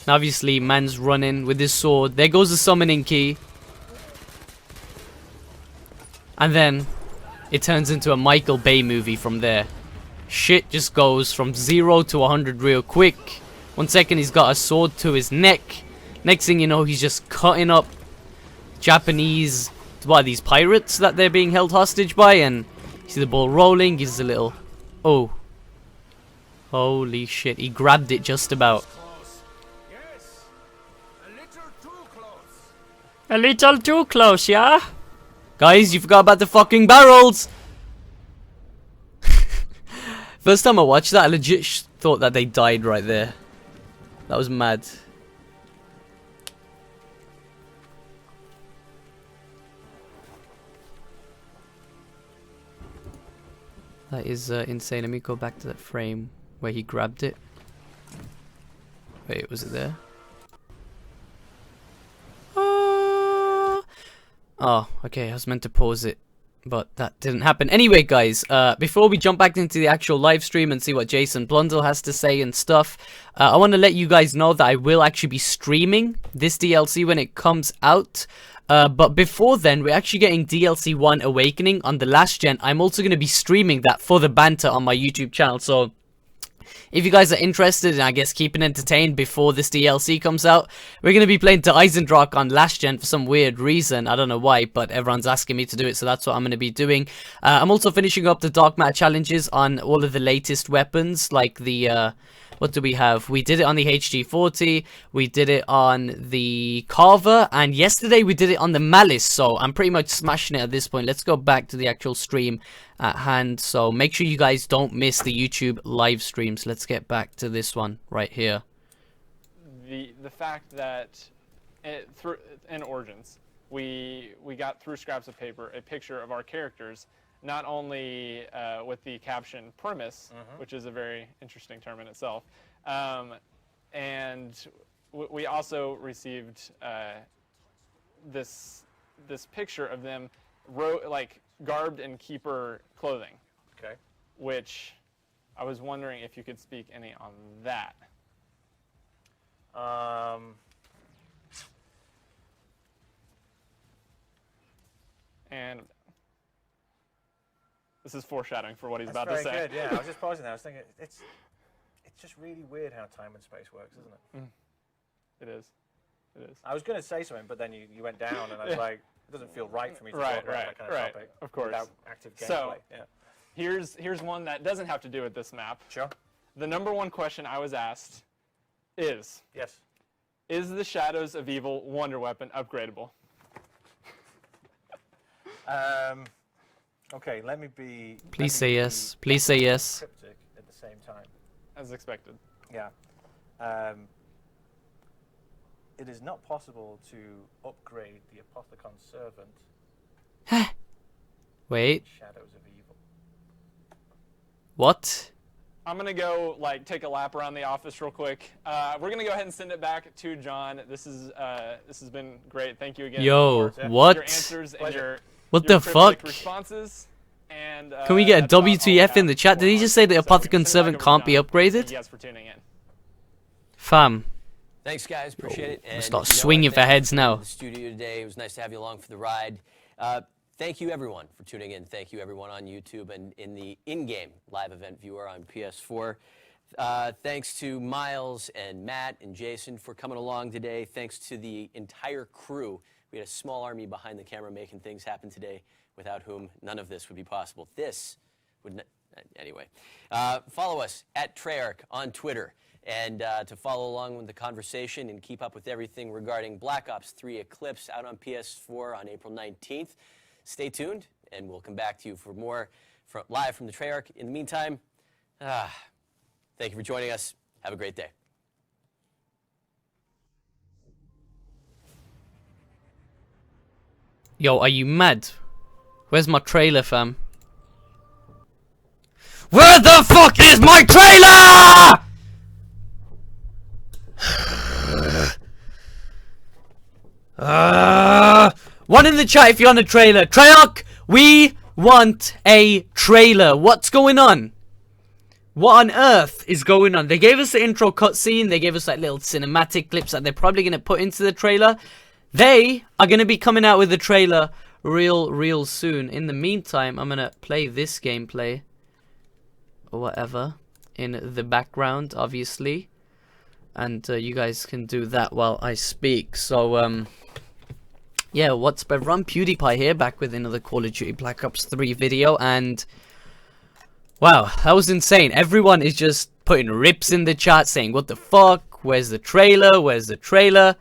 Now obviously man's running with his sword. There goes the summoning key. And then it turns into a Michael Bay movie from there. Shit just goes from 0 to 100 real quick. 1 second he's got a sword to his neck. Next thing you know, he's just cutting up Japanese, what are these, pirates that they're being held hostage by? And you see the ball rolling, gives a little, oh. Holy shit, he grabbed it just about. Close. Yes. A little too close. A little too close, yeah? Guys, you forgot about the fucking barrels! First time I watched that, I legit thought that they died right there. That was mad. That is insane. Let me go back to that frame where he grabbed it. Wait, was it there? Oh, okay, I was meant to pause it, but that didn't happen. Anyway, guys, before we jump back into the actual live stream and see what Jason Blundell has to say and stuff, I want to let you guys know that I will actually be streaming this DLC when it comes out. But before then, we're actually getting DLC 1 Awakening on the last gen. I'm also going to be streaming that for the banter on my YouTube channel, so if you guys are interested in, I guess, keeping entertained before this DLC comes out, we're going to be playing to Eisendrach on last gen for some weird reason. I don't know why, but everyone's asking me to do it, so that's what I'm going to be doing. I'm also finishing up the Dark Matter challenges on all of the latest weapons, like the, what do we have? We did it on the HG40, we did it on the Carver, and yesterday we did it on the Malice, so I'm pretty much smashing it at this point. Let's go back to the actual stream at hand, so make sure you guys don't miss the YouTube live streams. Let's get back to this one right here. The fact that in Origins, we got through scraps of paper a picture of our characters, not only with the caption premise, which is a very interesting term in itself, and we also received this picture of them garbed in keeper clothing. Okay. Which I was wondering if you could speak any on that. And this is foreshadowing for what he's about to say. That's very good, yeah. I was just pausing there. I was thinking, it's just really weird how time and space works, isn't it? It is. It is. I was going to say something, but then you went down, and I was like, it doesn't feel right for me to talk about that kind of topic of course. without active gameplay. So, yeah. here's one that doesn't have to do with this map. Sure. The number one question I was asked is, Yes. is the Shadows of Evil Wonder Weapon upgradable? Okay, let me be... Please say yes. Please say yes. Cryptic at the same time. As expected. Yeah. it is not possible to upgrade the Apothecon Servant Wait, Shadows of Evil. what? I'm gonna go like take a lap around the office real quick. We're gonna go ahead and send it back to John. This has been great. Thank you again Yo, for what? your answers and your What your the cryptic fuck? responses. And Can we get a that's about all we WTF in have the chat? Did he for just say the so we're gonna Apothecon send it back Servant over to can't be John. upgraded? Thank you guys for tuning in. Fam. Thanks, guys. Appreciate it. And start Noah, swinging for thank you heads for now. The studio today. It was nice to have you along for the ride. Thank you, everyone, for tuning in. Thank you, everyone on YouTube and in the in-game live event viewer on PS4. Thanks to Miles and Matt and Jason for coming along today. Thanks to the entire crew. We had a small army behind the camera making things happen today, without whom none of this would be possible. This would not, anyway. Follow us at Treyarch on Twitter. And to follow along with the conversation and keep up with everything regarding Black Ops 3 Eclipse out on PS4 on April 19th, stay tuned, and we'll come back to you for more live from the Treyarch. In the meantime, thank you for joining us. Have a great day. Yo, are you mad? Where's my trailer, fam? Where the fuck is my trailer? One in the chat if you're on a trailer. Treyarch, we want a trailer. What's going on? What on earth is going on? They gave us the intro cutscene. They gave us like little cinematic clips that they're probably going to put into the trailer. They are going to be coming out with the trailer real soon. In the meantime, I'm going to play this gameplay or whatever in the background, obviously. And you guys can do that while I speak. So, yeah, what's better? I'm PewDiePie here, back with another Call of Duty Black Ops 3 video. And, wow, that was insane. Everyone is just putting rips in the chat saying, what the fuck? Where's the trailer? Where's the trailer?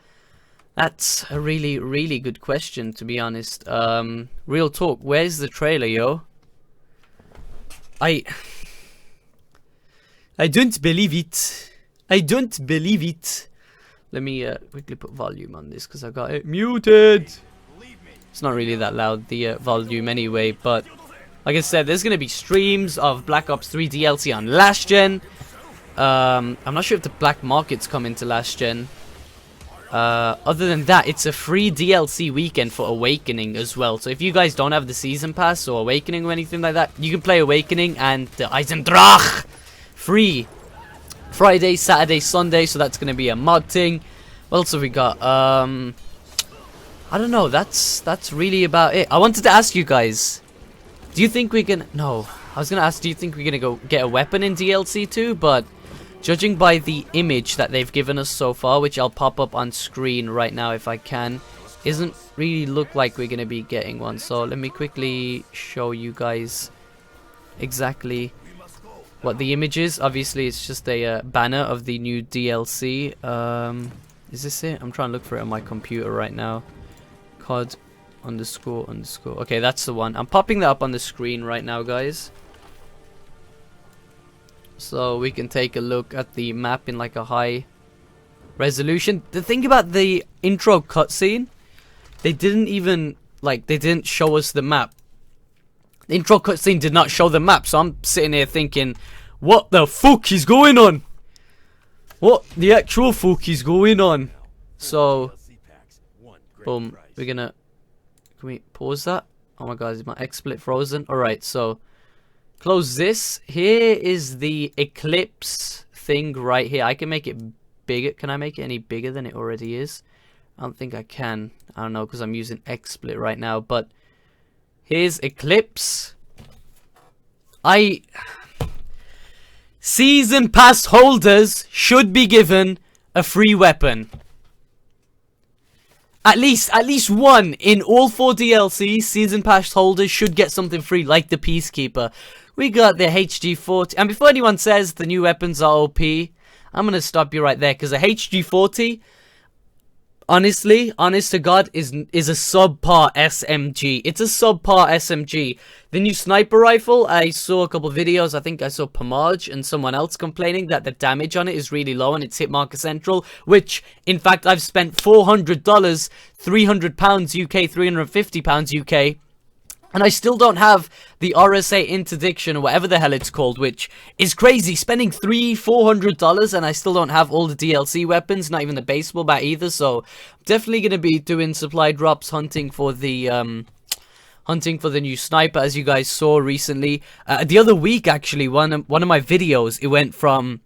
That's a really good question, to be honest. Real talk, where's the trailer, yo? I don't believe it. I don't believe it. Let me quickly put volume on this because I got it muted. It's not really that loud, the volume anyway, but like I said, there's going to be streams of Black Ops 3 DLC on last gen. I'm not sure if the black markets come into last gen. Other than that, it's a free DLC weekend for Awakening as well. So if you guys don't have the Season Pass or Awakening or anything like that, you can play Awakening and the Eisendrach free. Friday, Saturday, Sunday, so that's going to be a mod thing. What else have we got? I don't know, that's really about it. I wanted to ask you guys, do you think we can... No, I was going to ask, do you think we're going to go get a weapon in DLC 2? But judging by the image that they've given us so far, which I'll pop up on screen right now if I can, isn't really look like we're going to be getting one. So let me quickly show you guys exactly what the image is. Obviously, it's just a banner of the new DLC. Is this it? I'm trying to look for it on my computer right now. COD __. Okay, that's the one. I'm popping that up on the screen right now, guys. So we can take a look at the map in like a high resolution. The thing about the intro cutscene, they didn't even, like, they didn't show us the map. The intro cutscene did not show the map, so I'm sitting here thinking, what the fuck is going on? What the actual fuck is going on? So, boom, we're gonna... Can we pause that? Oh my god, is my XSplit frozen? Alright, so, close this. Here is the Eclipse thing right here. I can make it bigger. Can I make it any bigger than it already is? I don't think I can. I don't know, because I'm using XSplit right now, but... Here's Eclipse. Season Pass holders should be given a free weapon. At least one in all 4 DLCs, Season Pass holders should get something free, like the Peacekeeper. We got the HG40. And before anyone says the new weapons are OP, I'm going to stop you right there, because the HG40, honestly, honest to God, is a subpar SMG. It's a subpar SMG. The new sniper rifle, I saw a couple videos. I think I saw Pomage and someone else complaining that the damage on it is really low and it's hit marker central, which, in fact, I've spent $400, £300 UK, £350 UK, and I still don't have the RSA interdiction or whatever the hell it's called, which is crazy. Spending $400 and I still don't have all the DLC weapons, not even the baseball bat either. So definitely going to be doing supply drops, hunting for the new sniper, as you guys saw recently. The other week, actually, one of my videos, it went from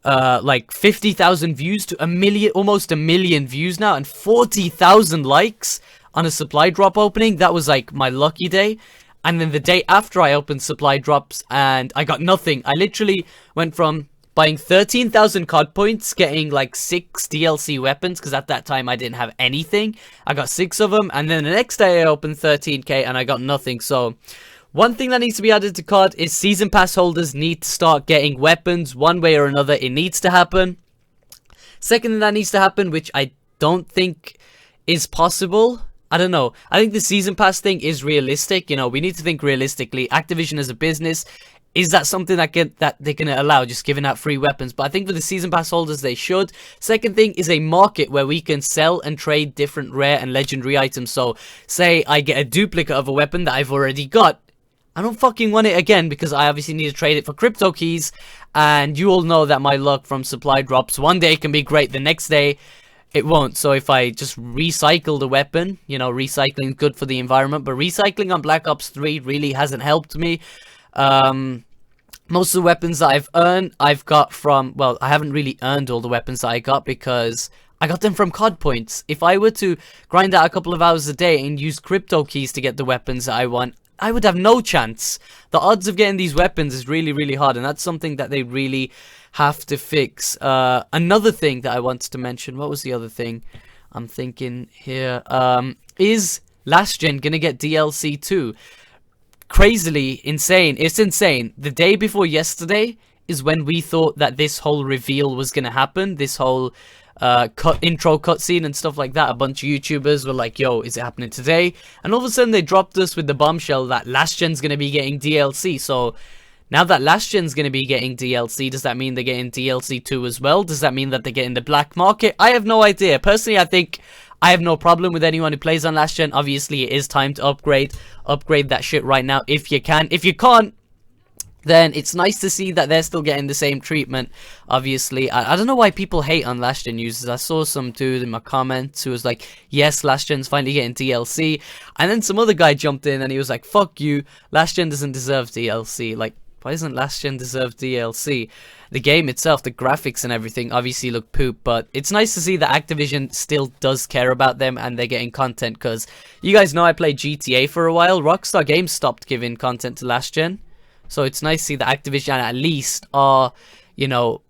like 50,000 views to almost a million views now, and 40,000 likes on a supply drop opening. That was like my lucky day. And then the day after, I opened supply drops and I got nothing. I literally went from buying 13,000 COD points, getting like 6 DLC weapons, because at that time I didn't have anything. I got 6 of them, and then the next day I opened 13k and I got nothing. So one thing that needs to be added to COD is season pass holders need to start getting weapons one way or another. It needs to happen. Second thing that needs to happen, which I don't think is possible, I don't know. I think the season pass thing is realistic. You know, we need to think realistically. Activision as a business, is that something that they're going to allow, just giving out free weapons? But I think for the season pass holders, they should. Second thing is a market where we can sell and trade different rare and legendary items. So say I get a duplicate of a weapon that I've already got. I don't fucking want it again because I obviously need to trade it for crypto keys. And you all know that my luck from supply drops one day can be great, the next day it won't. So if I just recycle the weapon, you know, recycling is good for the environment, but recycling on Black Ops 3 really hasn't helped me. Most of the weapons that I've earned, I've got from, well, I haven't really earned all the weapons that I got because I got them from COD points. If I were to grind out a couple of hours a day and use crypto keys to get the weapons that I want, I would have no chance. The odds of getting these weapons is really, really hard, and that's something that they really have to fix. Another thing that I wanted to mention, what was the other thing I'm thinking here? Is Last Gen gonna get DLC too? Crazily insane. It's insane. The day before yesterday is when we thought that this whole reveal was gonna happen. This whole intro cutscene and stuff like that. A bunch of YouTubers were like, yo, is it happening today? And all of a sudden they dropped us with the bombshell that Last Gen's gonna be getting DLC. So now that Last Gen's going to be getting DLC, does that mean they're getting DLC 2 as well? Does that mean that they're getting the black market? I have no idea. Personally, I think I have no problem with anyone who plays on Last Gen. Obviously, it is time to upgrade that shit right now if you can. If you can't, then it's nice to see that they're still getting the same treatment. Obviously, I don't know why people hate on Last Gen users. I saw some dude in my comments who was like, yes, Last Gen's finally getting DLC. And then some other guy jumped in and he was like, fuck you, Last Gen doesn't deserve DLC. Like, why doesn't Last Gen deserve DLC? The game itself, the graphics and everything obviously look poop, but it's nice to see that Activision still does care about them and they're getting content, because you guys know I played GTA for a while. Rockstar Games stopped giving content to Last Gen, so it's nice to see that Activision at least are, you know,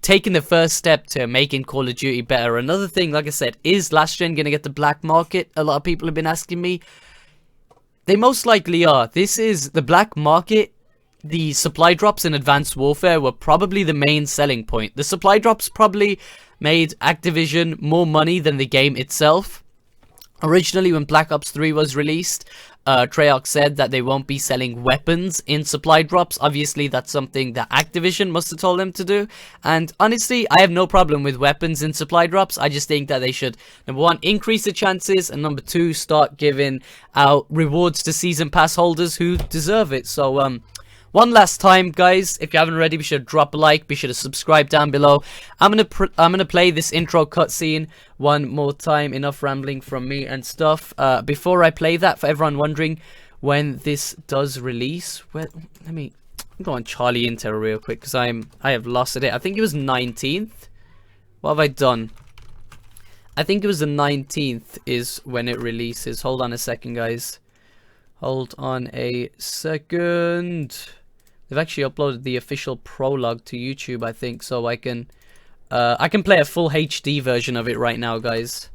taking the first step to making Call of Duty better. Another thing, like I said, is Last Gen going to get the black market? A lot of people have been asking me. They most likely are. This is the black market. The supply drops in Advanced Warfare were probably the main selling point. The supply drops probably made Activision more money than the game itself. Originally, when Black Ops 3 was released, Treyarch said that they won't be selling weapons in supply drops. Obviously, that's something that Activision must have told them to do. And honestly, I have no problem with weapons in supply drops. I just think that they should, number one, increase the chances, and number two, start giving out rewards to season pass holders who deserve it. So, one last time, guys, if you haven't already, be sure to drop a like, be sure to subscribe down below. I'm gonna play this intro cutscene one more time. Enough rambling from me and stuff. Before I play that, for everyone wondering when this does release, let me go on Charlie Intel real quick, because I have lost it. I think it was 19th. What have I done? I think it was the 19th is when it releases. Hold on a second, guys. Hold on a second. They've actually uploaded the official prologue to YouTube, I think, so I can play a full HD version of it right now, guys.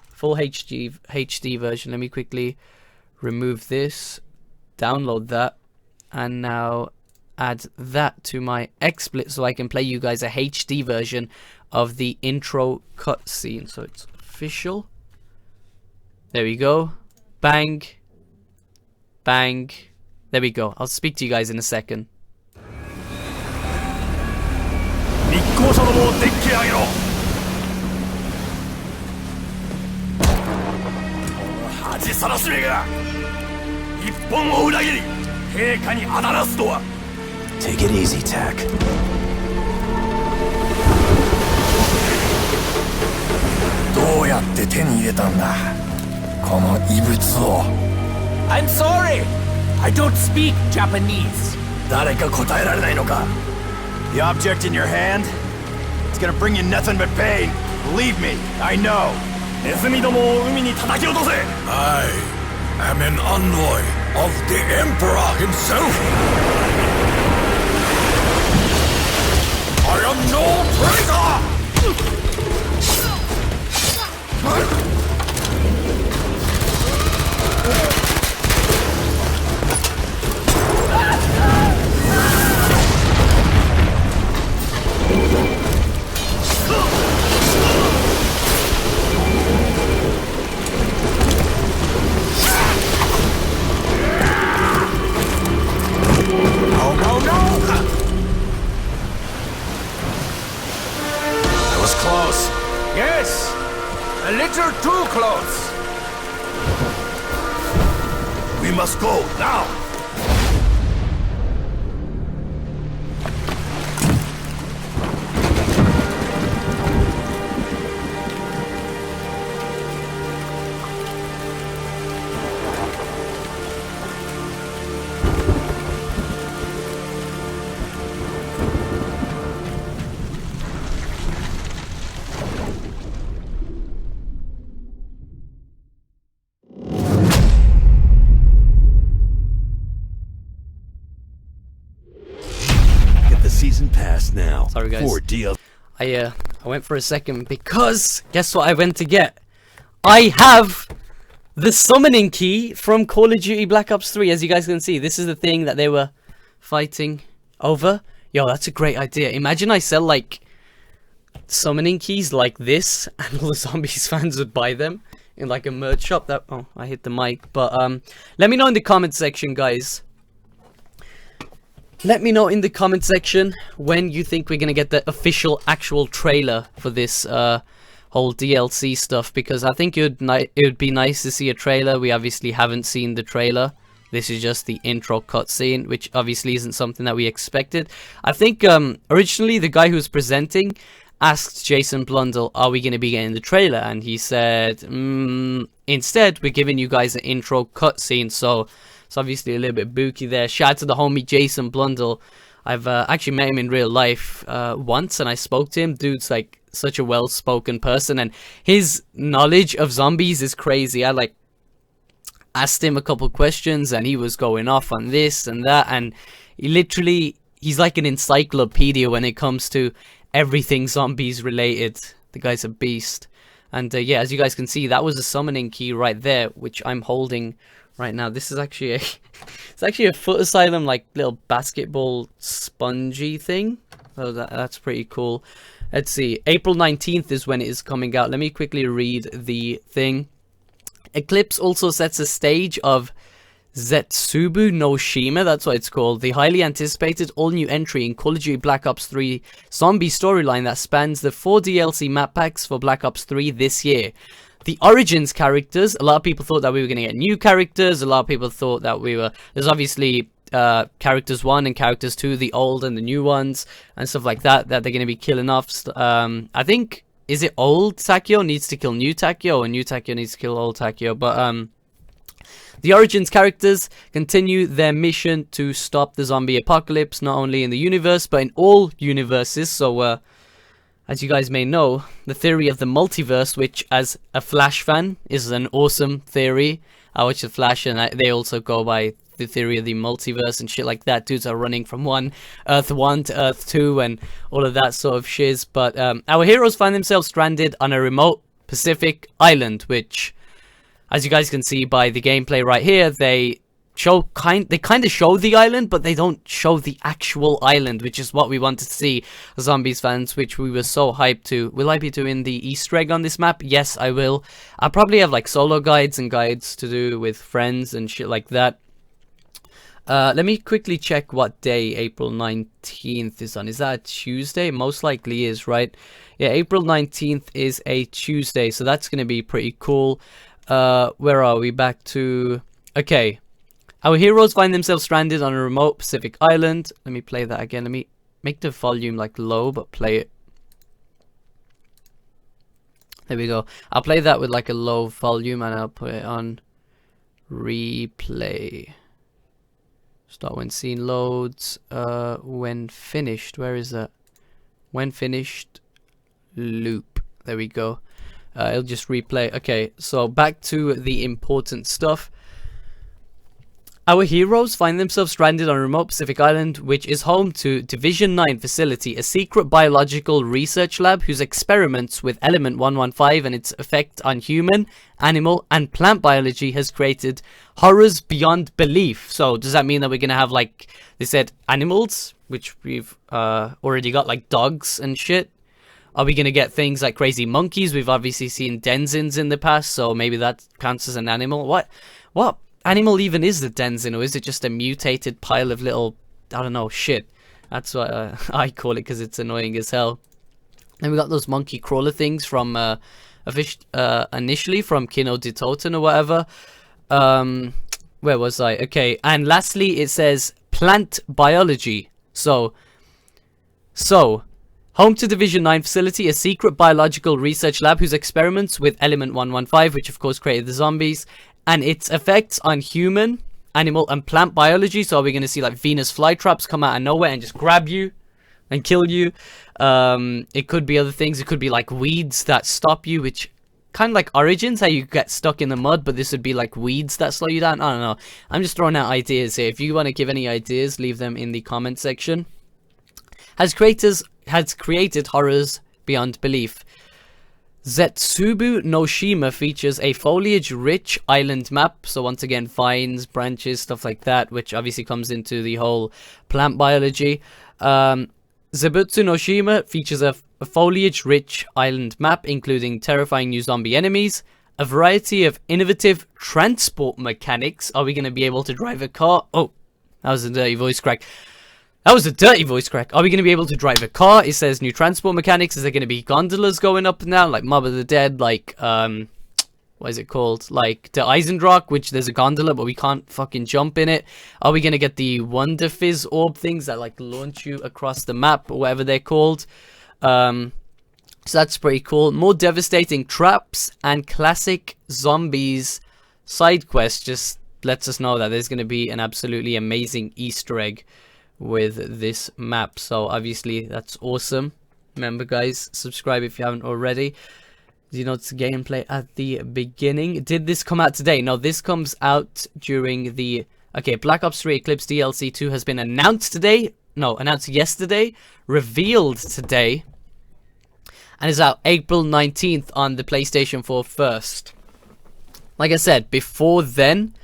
Full HD version. Let me quickly remove this, download that, and now add that to my XSplit so I can play you guys a HD version of the intro cutscene. So it's official. There we go. Bang. Bang. There we go. I'll speak to you guys in a second. 密航者どもをデッキへ上げろ。この恥さらしめが一本を裏切り陛下にあだなすとは。Take it easy, Tack. どうやって手に入れたんだこの異物を。I'm sorry. I don't speak Japanese. 誰か答えられないのか The object in your hand? It's gonna bring you nothing but pain. Believe me, I know. ネズミどもを海に叩き落とせ I am an envoy of the Emperor himself. I am no traitor! Yes, a little too close. We must go now. Season pass now. Sorry guys. For DL. I went for a second because guess what I went to get? I have the summoning key from Call of Duty Black Ops 3. As you guys can see, this is the thing that they were fighting over. Yo, that's a great idea. Imagine I sell like summoning keys like this and all the Zombies fans would buy them in like a merch shop. That oh, I hit the mic. But let me know in the comment section, guys. Let me know in the comment section when you think we're gonna get the official actual trailer for this whole DLC stuff, because I think it would be nice to see a trailer. We obviously haven't seen the trailer. This is just the intro cutscene, which obviously isn't something that we expected. I think originally the guy who was presenting asked Jason Blundell, are we going to be getting the trailer? And he said, instead, we're giving you guys an intro cutscene. So it's obviously a little bit booky there. Shout out to the homie Jason Blundell. I've actually met him in real life once, and I spoke to him. Dude's like such a well-spoken person, and his knowledge of zombies is crazy. I like asked him a couple questions, and he was going off on this and that, and he's like an encyclopedia when it comes to everything zombies related. The guy's a beast. And yeah, as you guys can see, that was a summoning key right there, which I'm holding right now. This is actually it's actually a Foot Asylum like little basketball spongy thing. So that's pretty cool. Let's see, April 19th is when it is coming out. Let me quickly read the thing. Eclipse also sets a stage of Zetsubou No Shima, that's what it's called, the highly anticipated all-new entry in Call of Duty Black Ops 3 zombie storyline that spans the 4 DLC map packs for Black Ops 3 this year. The Origins characters, a lot of people thought that we were going to get new characters, a lot of people thought that there's obviously characters 1 and characters 2, the old and the new ones, and stuff like that they're going to be killing off. I think, is it old Takeo needs to kill new Takeo, or new Takeo needs to kill old Takeo? But the Origins characters continue their mission to stop the zombie apocalypse, not only in the universe, but in all universes. So, as you guys may know, the theory of the multiverse, which as a Flash fan is an awesome theory. I watch the Flash, and they also go by the theory of the multiverse and shit like that. Dudes are running from Earth 1 to Earth 2 and all of that sort of shiz. But our heroes find themselves stranded on a remote Pacific island, which, as you guys can see by the gameplay right here, they they kind of show the island, but they don't show the actual island, which is what we want to see, Zombies fans, which we were so hyped to. Will I be doing the Easter egg on this map? Yes, I will. I'll probably have like solo guides and guides to do with friends and shit like that. Let me quickly check what day April 19th is on. Is that a Tuesday? Most likely is, right? Yeah, April 19th is a Tuesday, so that's going to be pretty cool. Where are we? Back to... Okay. Our heroes find themselves stranded on a remote Pacific island. Let me play that again. Let me make the volume like low, but play it. There we go. I'll play that with like a low volume and I'll put it on replay. Start when scene loads. When finished. Where is that? When finished. Loop. There we go. It'll just replay. Okay, so back to the important stuff. Our heroes find themselves stranded on a remote Pacific island, which is home to Division 9 facility, a secret biological research lab whose experiments with element 115 and its effect on human, animal, and plant biology has created horrors beyond belief. So does that mean that we're going to have, like they said, animals, which we've already got, like dogs and shit? Are we going to get things like crazy monkeys? We've obviously seen denzins in the past, so maybe that counts as an animal. What animal even is the denzin, or is it just a mutated pile of little, I don't know, shit? That's what I call it, because it's annoying as hell. And we got those monkey crawler things from initially from Kino de Toten or whatever. Where was I? Okay, and lastly it says plant biology. So home to Division 9 facility, a secret biological research lab whose experiments with element 115, which of course created the zombies, and its effects on human, animal, and plant biology. So are we going to see like Venus flytraps come out of nowhere and just grab you and kill you? It could be other things. It could be like weeds that stop you, which kind of like Origins, how you get stuck in the mud, but this would be like weeds that slow you down. I don't know. I'm just throwing out ideas here. If you want to give any ideas, leave them in the comment section. Has created horrors beyond belief. Zetsubou No Shima features a foliage-rich island map, so once again vines, branches, stuff like that, which obviously comes into the whole plant biology. Zetsubou No Shima features a foliage-rich island map, including terrifying new zombie enemies, a variety of innovative transport mechanics. Are we going to be able to drive a car? Oh, that was a dirty voice crack. Are we going to be able to drive a car? It says new transport mechanics. Is there going to be gondolas going up and down, like Mob of the Dead, like, what is it called? Like the Eisendrache, which there's a gondola, but we can't fucking jump in it. Are we going to get the Wonder Fizz orb things that, like, launch you across the map, or whatever they're called? So that's pretty cool. More devastating traps and classic zombies side quests just lets us know that there's going to be an absolutely amazing Easter egg with this map. So obviously that's awesome. Remember guys, subscribe if you haven't already. You know, it's gameplay at the beginning. Did this come out today? No, this comes out during the... Okay, Black Ops 3 Eclipse DLC 2 has been announced today. No, announced yesterday. Revealed today. And is out April 19th on the PlayStation 4 first. Like I said, before then...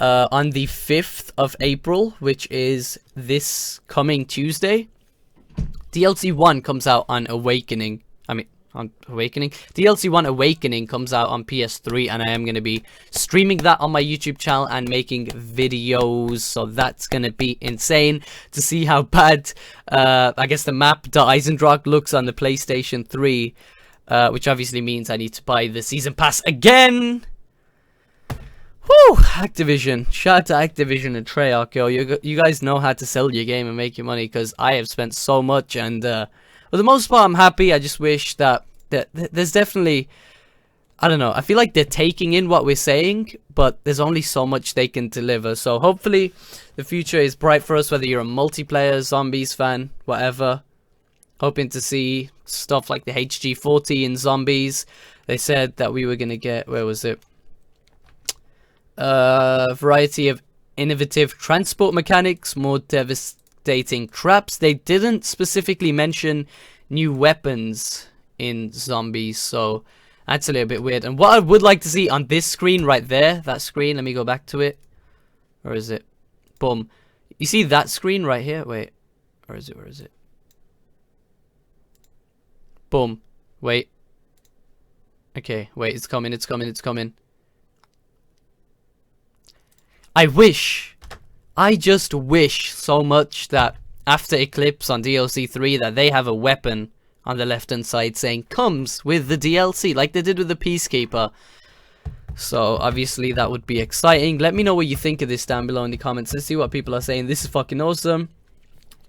on the 5th of April, which is this coming Tuesday, DLC 1 comes out on Awakening. DLC 1 Awakening comes out on PS3, and I am going to be streaming that on my YouTube channel and making videos, so that's going to be insane to see how bad, I guess, the map, the Eisendrache, looks on the PlayStation 3, which obviously means I need to buy the Season Pass again. Whew, Activision. Shout out to Activision and Treyarch, yo. You guys know how to sell your game and make your money, because I have spent so much, and for the most part, I'm happy. I just wish that there's definitely, I don't know, I feel like they're taking in what we're saying, but there's only so much they can deliver. So hopefully the future is bright for us, whether you're a multiplayer, zombies fan, whatever. Hoping to see stuff like the HG40 in zombies. They said that we were going to get, where was it? Variety of innovative transport mechanics, more devastating traps. They didn't specifically mention new weapons in zombies, so that's a little bit weird. And what I would like to see on this screen right there, that screen, let me go back to it. Or is it? Boom. You see that screen right here? Wait. Where is it? Where is it? Boom. Wait. Okay, wait, it's coming, it's coming, it's coming. I just wish so much that after Eclipse on DLC 3 that they have a weapon on the left hand side saying comes with the DLC, like they did with the Peacekeeper. So obviously that would be exciting. Let me know what you think of this down below in the comments. Let's see what people are saying. This is fucking awesome.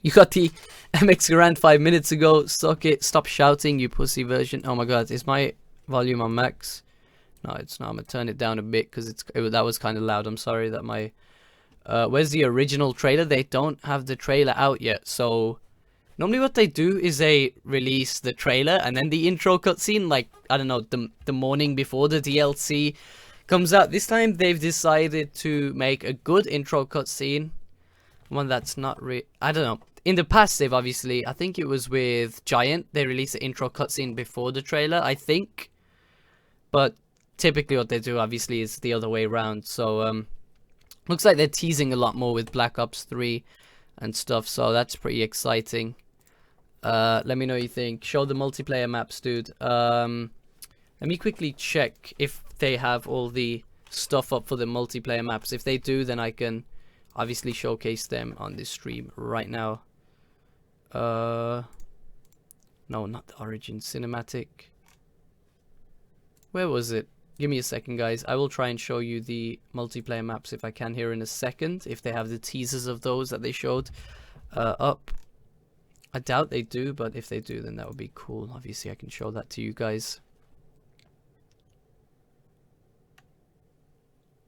You got the MX Grand 5 minutes ago. Suck it. Stop shouting, you pussy version. Oh my god, is my volume on max? No, it's not. I'm gonna turn it down a bit because that was kind of loud. I'm sorry that my where's the original trailer? They don't have the trailer out yet. So normally what they do is they release the trailer and then the intro cutscene, like I don't know, the morning before the DLC comes out. This time they've decided to make a good intro cutscene, one that's not I don't know. In the past, they've obviously, I think it was with Giant, they released the intro cutscene before the trailer, I think. But typically what they do, obviously, is the other way around. So, looks like they're teasing a lot more with Black Ops 3 and stuff. So, that's pretty exciting. Let me know what you think. Show the multiplayer maps, dude. Let me quickly check if they have all the stuff up for the multiplayer maps. If they do, then I can obviously showcase them on this stream right now. No, not the Origin Cinematic. Where was it? Give me a second, guys. I will try and show you the multiplayer maps if I can here in a second, if they have the teasers of those that they showed up. I doubt they do, but if they do, then that would be cool. Obviously, I can show that to you guys.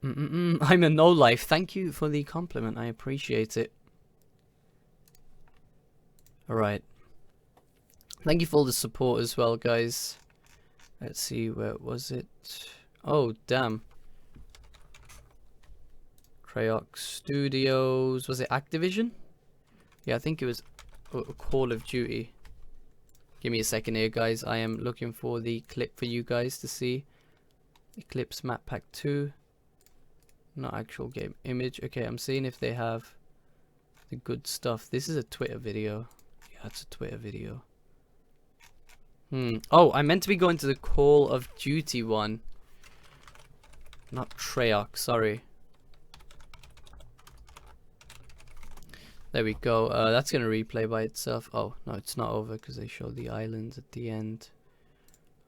I'm a no-life. Thank you for the compliment. I appreciate it. Alright. Thank you for all the support as well, guys. Let's see, where was it? Oh, damn. Krayox Studios. Was it Activision? Yeah, I think it was Call of Duty. Give me a second here, guys. I am looking for the clip for you guys to see. Eclipse Map Pack 2. Not actual game image. Okay, I'm seeing if they have the good stuff. This is a Twitter video. Yeah, it's a Twitter video. Oh, I meant to be going to the Call of Duty one. Not Treyarch, sorry. There we go. That's going to replay by itself. Oh, no, it's not over because they showed the islands at the end.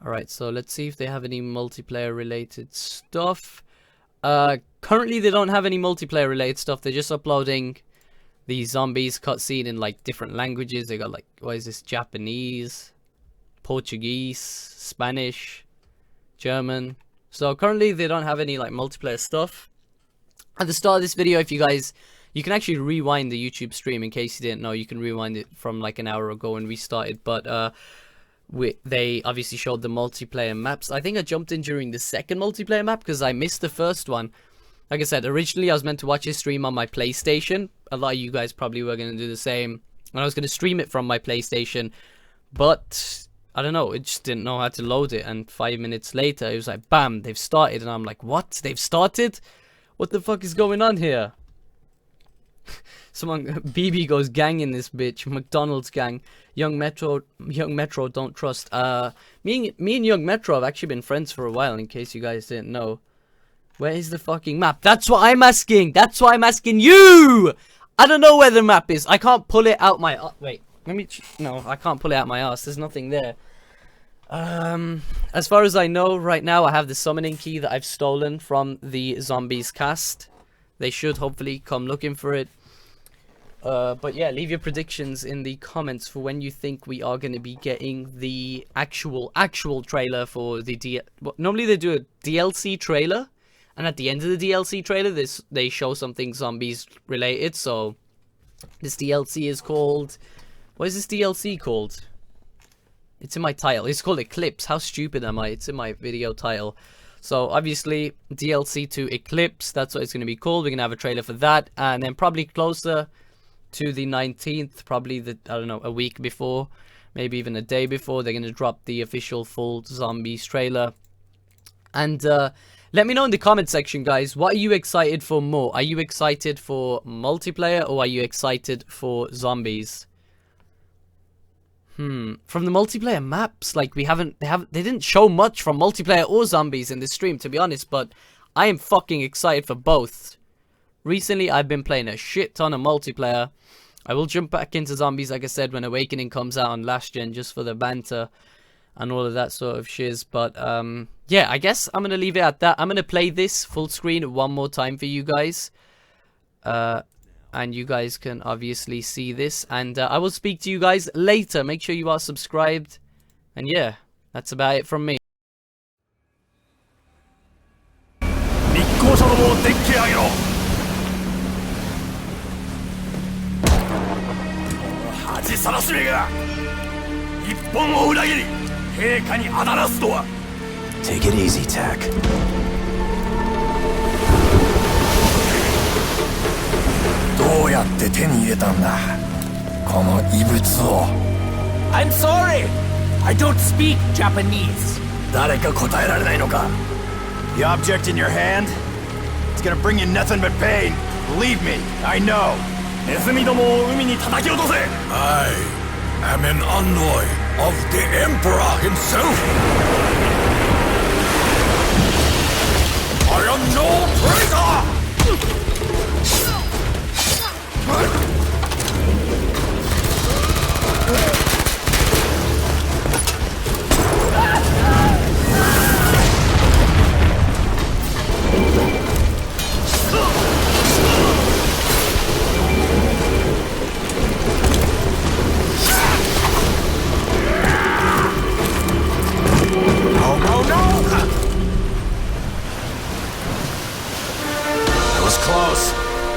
Alright, so let's see if they have any multiplayer related stuff. Currently they don't have any multiplayer related stuff. They're just uploading the zombies cutscene in like different languages. They got like, what is this? Japanese, Portuguese, Spanish, German. So currently they don't have any like multiplayer stuff. At the start of this video, if you guys, you can actually rewind the YouTube stream in case you didn't know. You can rewind it from like an hour ago when we started, but they obviously showed the multiplayer maps. I think I jumped in during the second multiplayer map because I missed the first one. Like I said, originally I was meant to watch this stream on my PlayStation. A lot of you guys probably were going to do the same. And I was going to stream it from my PlayStation. But I don't know, it just didn't know how to load it. And 5 minutes later, it was like, bam, they've started. And I'm like, what? They've started? What the fuck is going on here? Someone, BB goes gang in this bitch. McDonald's gang. Young Metro don't trust. Me and Young Metro have actually been friends for a while, in case you guys didn't know. Where is the fucking map? That's what I'm asking. That's why I'm asking you. I don't know where the map is. I can't pull it out my... wait. Let me... no, I can't pull it out my ass. There's nothing there. As far as I know, right now, I have the summoning key that I've stolen from the Zombies cast. They should hopefully come looking for it. But yeah, leave your predictions in the comments for when you think we are going to be getting the actual trailer for the normally they do a DLC trailer, and at the end of the DLC trailer, they show something zombies related. So this DLC is called... what is this DLC called? It's in my title. It's called Eclipse. How stupid am I? It's in my video title. So obviously DLC to Eclipse. That's what it's going to be called. We're going to have a trailer for that, and then probably closer to the 19th, probably I don't know, a week before, maybe even a day before, they're going to drop the official full Zombies trailer. And Let me know in the comment section, guys. What are you excited for more? Are you excited for multiplayer or are you excited for zombies? From the multiplayer maps, like they didn't show much from multiplayer or zombies in this stream, to be honest. But I am fucking excited for both. Recently, I've been playing a shit ton of multiplayer. I will jump back into zombies, like I said, when Awakening comes out on last gen, just for the banter and all of that sort of shiz. But yeah, I guess I'm gonna leave it at that. I'm gonna play this full screen one more time for you guys, and you guys can obviously see this, and I will speak to you guys later. Make sure you are subscribed, and yeah, that's about it from me. 密航者どもをデッキへ上げろ。恥さらしめが日本を裏切り陛下にあだなすとは。Take it easy, Tack. どうやって手に入れたんだこの異物を。I'm sorry, I don't speak Japanese. 誰か答えられないのか。The object in your hand? It's gonna bring you nothing but pain. Believe me, I know. ネズミどもを海に叩き落とせ。I am an envoy of the Emperor himself. I am no traitor.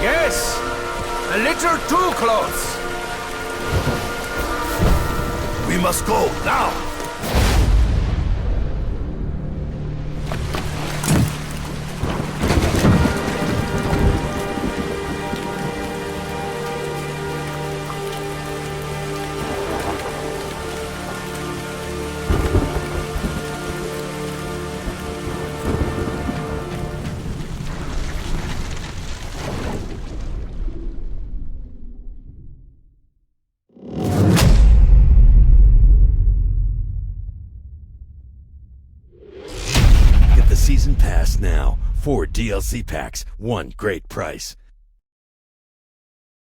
Yes, a little too close. We must go now. Season Pass now. 4 DLC packs, one great price.